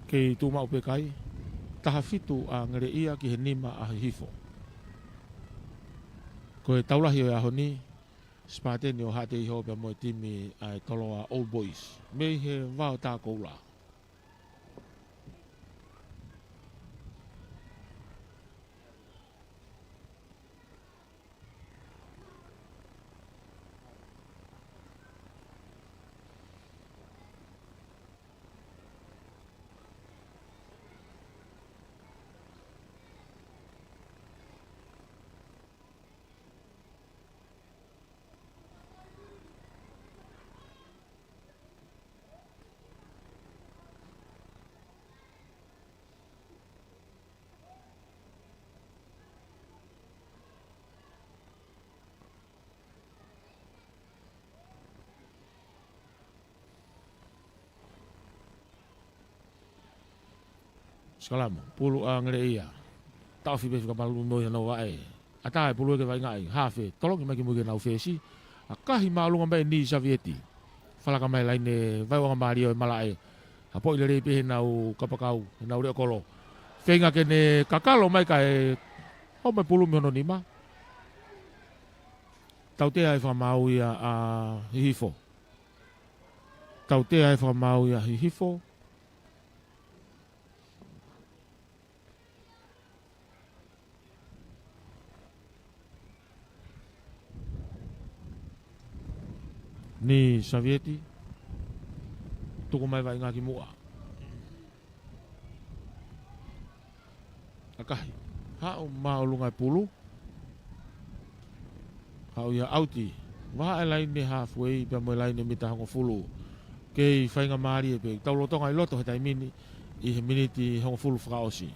ke tu mau pe kai taha fitu a ngere ia ki he nima a hifo ko e taulahi o ahoni spate ni o hate i ho pe mo timi ai toloa Old Boys me he vao ta koula Salam, pulu a ngere ia. Tau fi befi ka malu no no wae. Ata e pulu ke vai ngai, hafe, tolong mai ki muge na fesi. A kahi malu ngambe ni Sovieti. Fala ka mai laine vai wa Mario malae. A po ile pe na u kapakau, na u kolo. Fenga ke ne kakalo mai kai o mai pulu me no nima. Tau te ai fa mau ia a hifo. Tau te ai fa mau ia hifo. Ni Sovieti tuku mai vai ngaki mua akahi hau mau lungai pulu hau ia auti wa lain ni halfway pe mo lain ni mita ngo fulu ke fai nga mari pe tau loto ngai loto hetai mini i miniti ngo fulu frausi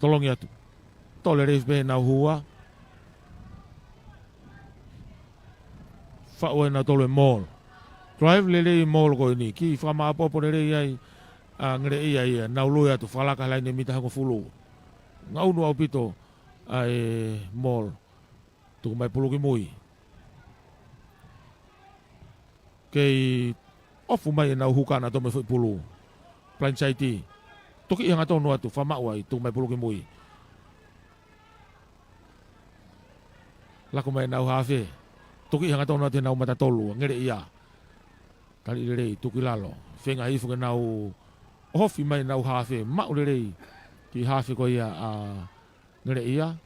tolongi atu. Tole reis be na hua. Fa na tole mall. Drive lele mall ko ni ki fa ma apo lele ai ngere ia na ulo atu fala ka lain mita ko fulu. Ngau no apito ai mall. Tu mai pulu ki mui. Kei ofu mai na huka na to me foi pulu. Plan saiti. Toki yang atau no atu fa ma wai tu mai pulu ki mui. Laku mai nau hafe. Tuki hanga tonu ate nau mata tolu. Ngere ia. Kali lirei tuki lalo. Whenga hifu ke nau hofi mai nau hafe. Mau lirei. Ki hafe ko ia ngere ia.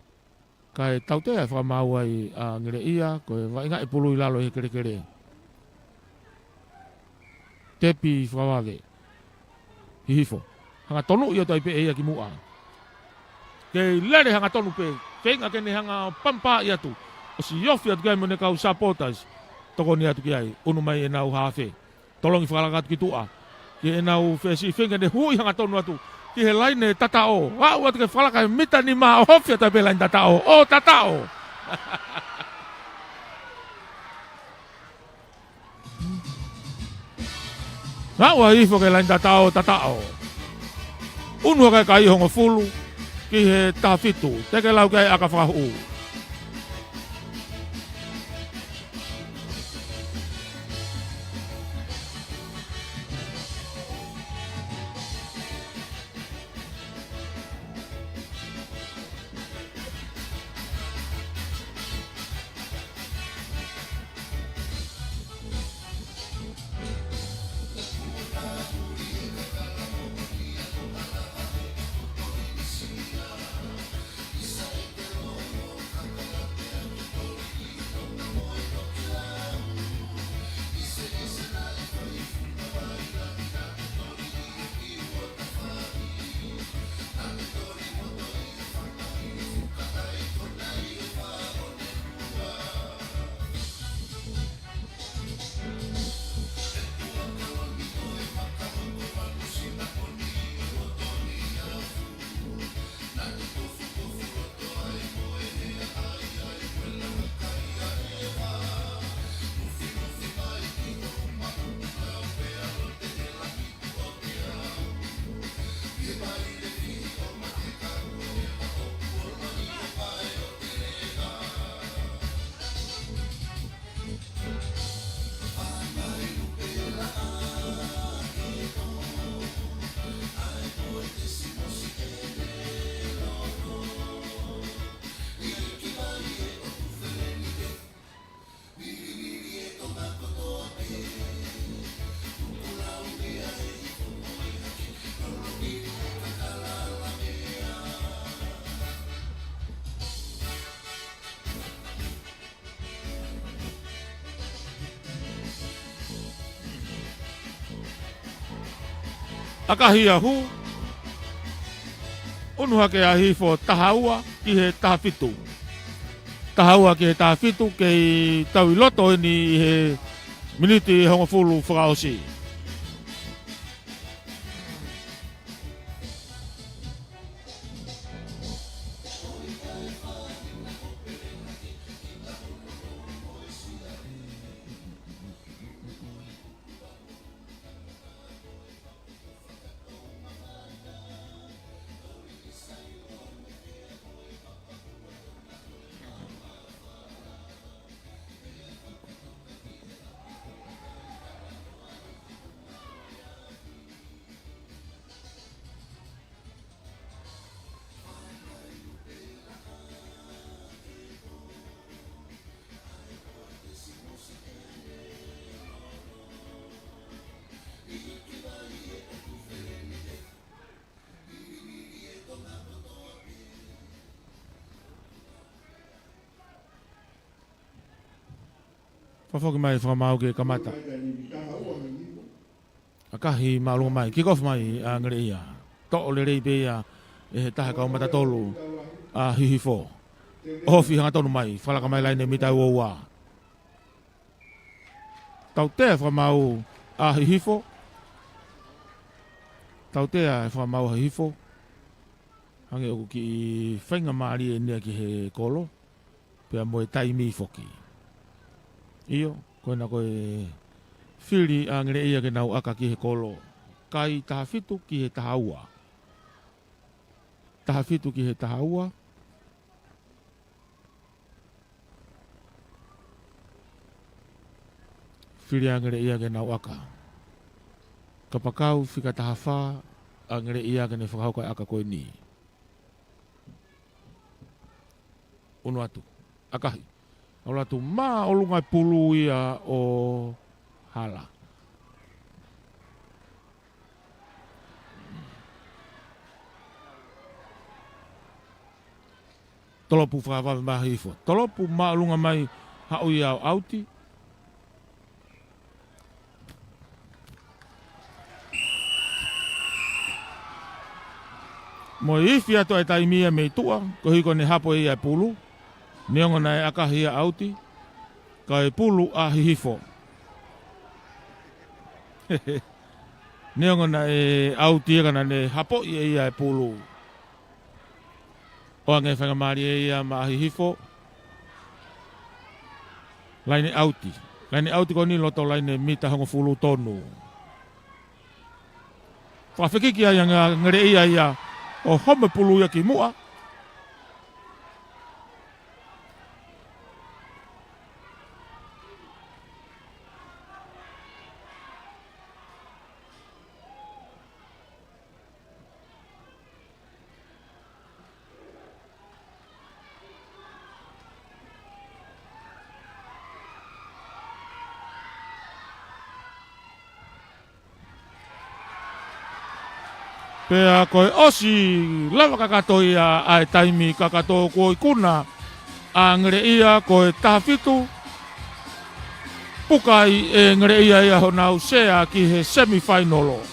Kai tau te ai whamau ai ngere ia. Ko wainga e pulu i lalo he kere kere. Tepi whawawe. Hihifo. Hanga tonu ia tai pe ia ki mua. Kei lere hanga tonu pe. Whenga kene hanga pampa ia tu. O si yofi atu kai mone kau supporters toko ni atu ki ai unu mai e nau hafe tolongi whakalaka atu ki tua ki e nau whesi whenga ne hui hanga tonu atu ki he laine tatao wau atu ke whalaka e mita ni maa hofi atu pe laine tatao o tatao wau a hifo ke laine tatao unu kai kai hongo fulu ki he tafitu teke lau kai aka whahu Akahia hu. Unu hake ahi fo tahaua ki he tahafitu. Tahaua ki he tahafitu kei tau iloto ni he miniti hongo fulu whakaosi. Whafoki mai whamau ke kamata. Akahi maalunga mai, kikof mai a ngere ia. To'o le rei pea e he taha kau mata tolu a hihifo. Ohofi hanga tonu mai, whalaka mai laine mitai woua. Tau tea whamau a hihifo. Tau tea whamau a hihifo. Hange oku ki whainga maari e nea ki he kolo. Pea moe taimi foki. Iyo, koe na koe whiri a ngere ia ke nau aka ki he kolo. Kai taha whitu ki he taha ua. Taha whitu ki he taha ua. Whiri a ngere ia ke nau aka. Ka pakau whika taha wha a ngere ia ke ne whakahau kai aka koe ni. Unu atu, akahi. Aula tu maa olungai pulu ia o hala. Tolopu whakawame mahi ifo. Tolopu maa olunga mai hau ia o auti. Mo ifi ato e taimia mei tua, ko hiko ne hapo ia e pulu. Neongo na e akahi a auti, ka e pulu a hihifo. Neongo na e auti e kana ne hapo ia e pulu. O ange whangamari e ia ma hihifo. Laine auti. Laine auti ko ni loto laine mita hongo fulu tonu. Whawhekiki a nga ngare ia o home pulu ia ki mua. Pea koe osi lava kakato ia ai taimi kakato koe kuna a ngere ia koe tahafitu pukai e ngere ia ia honau sea ki he semifinalo.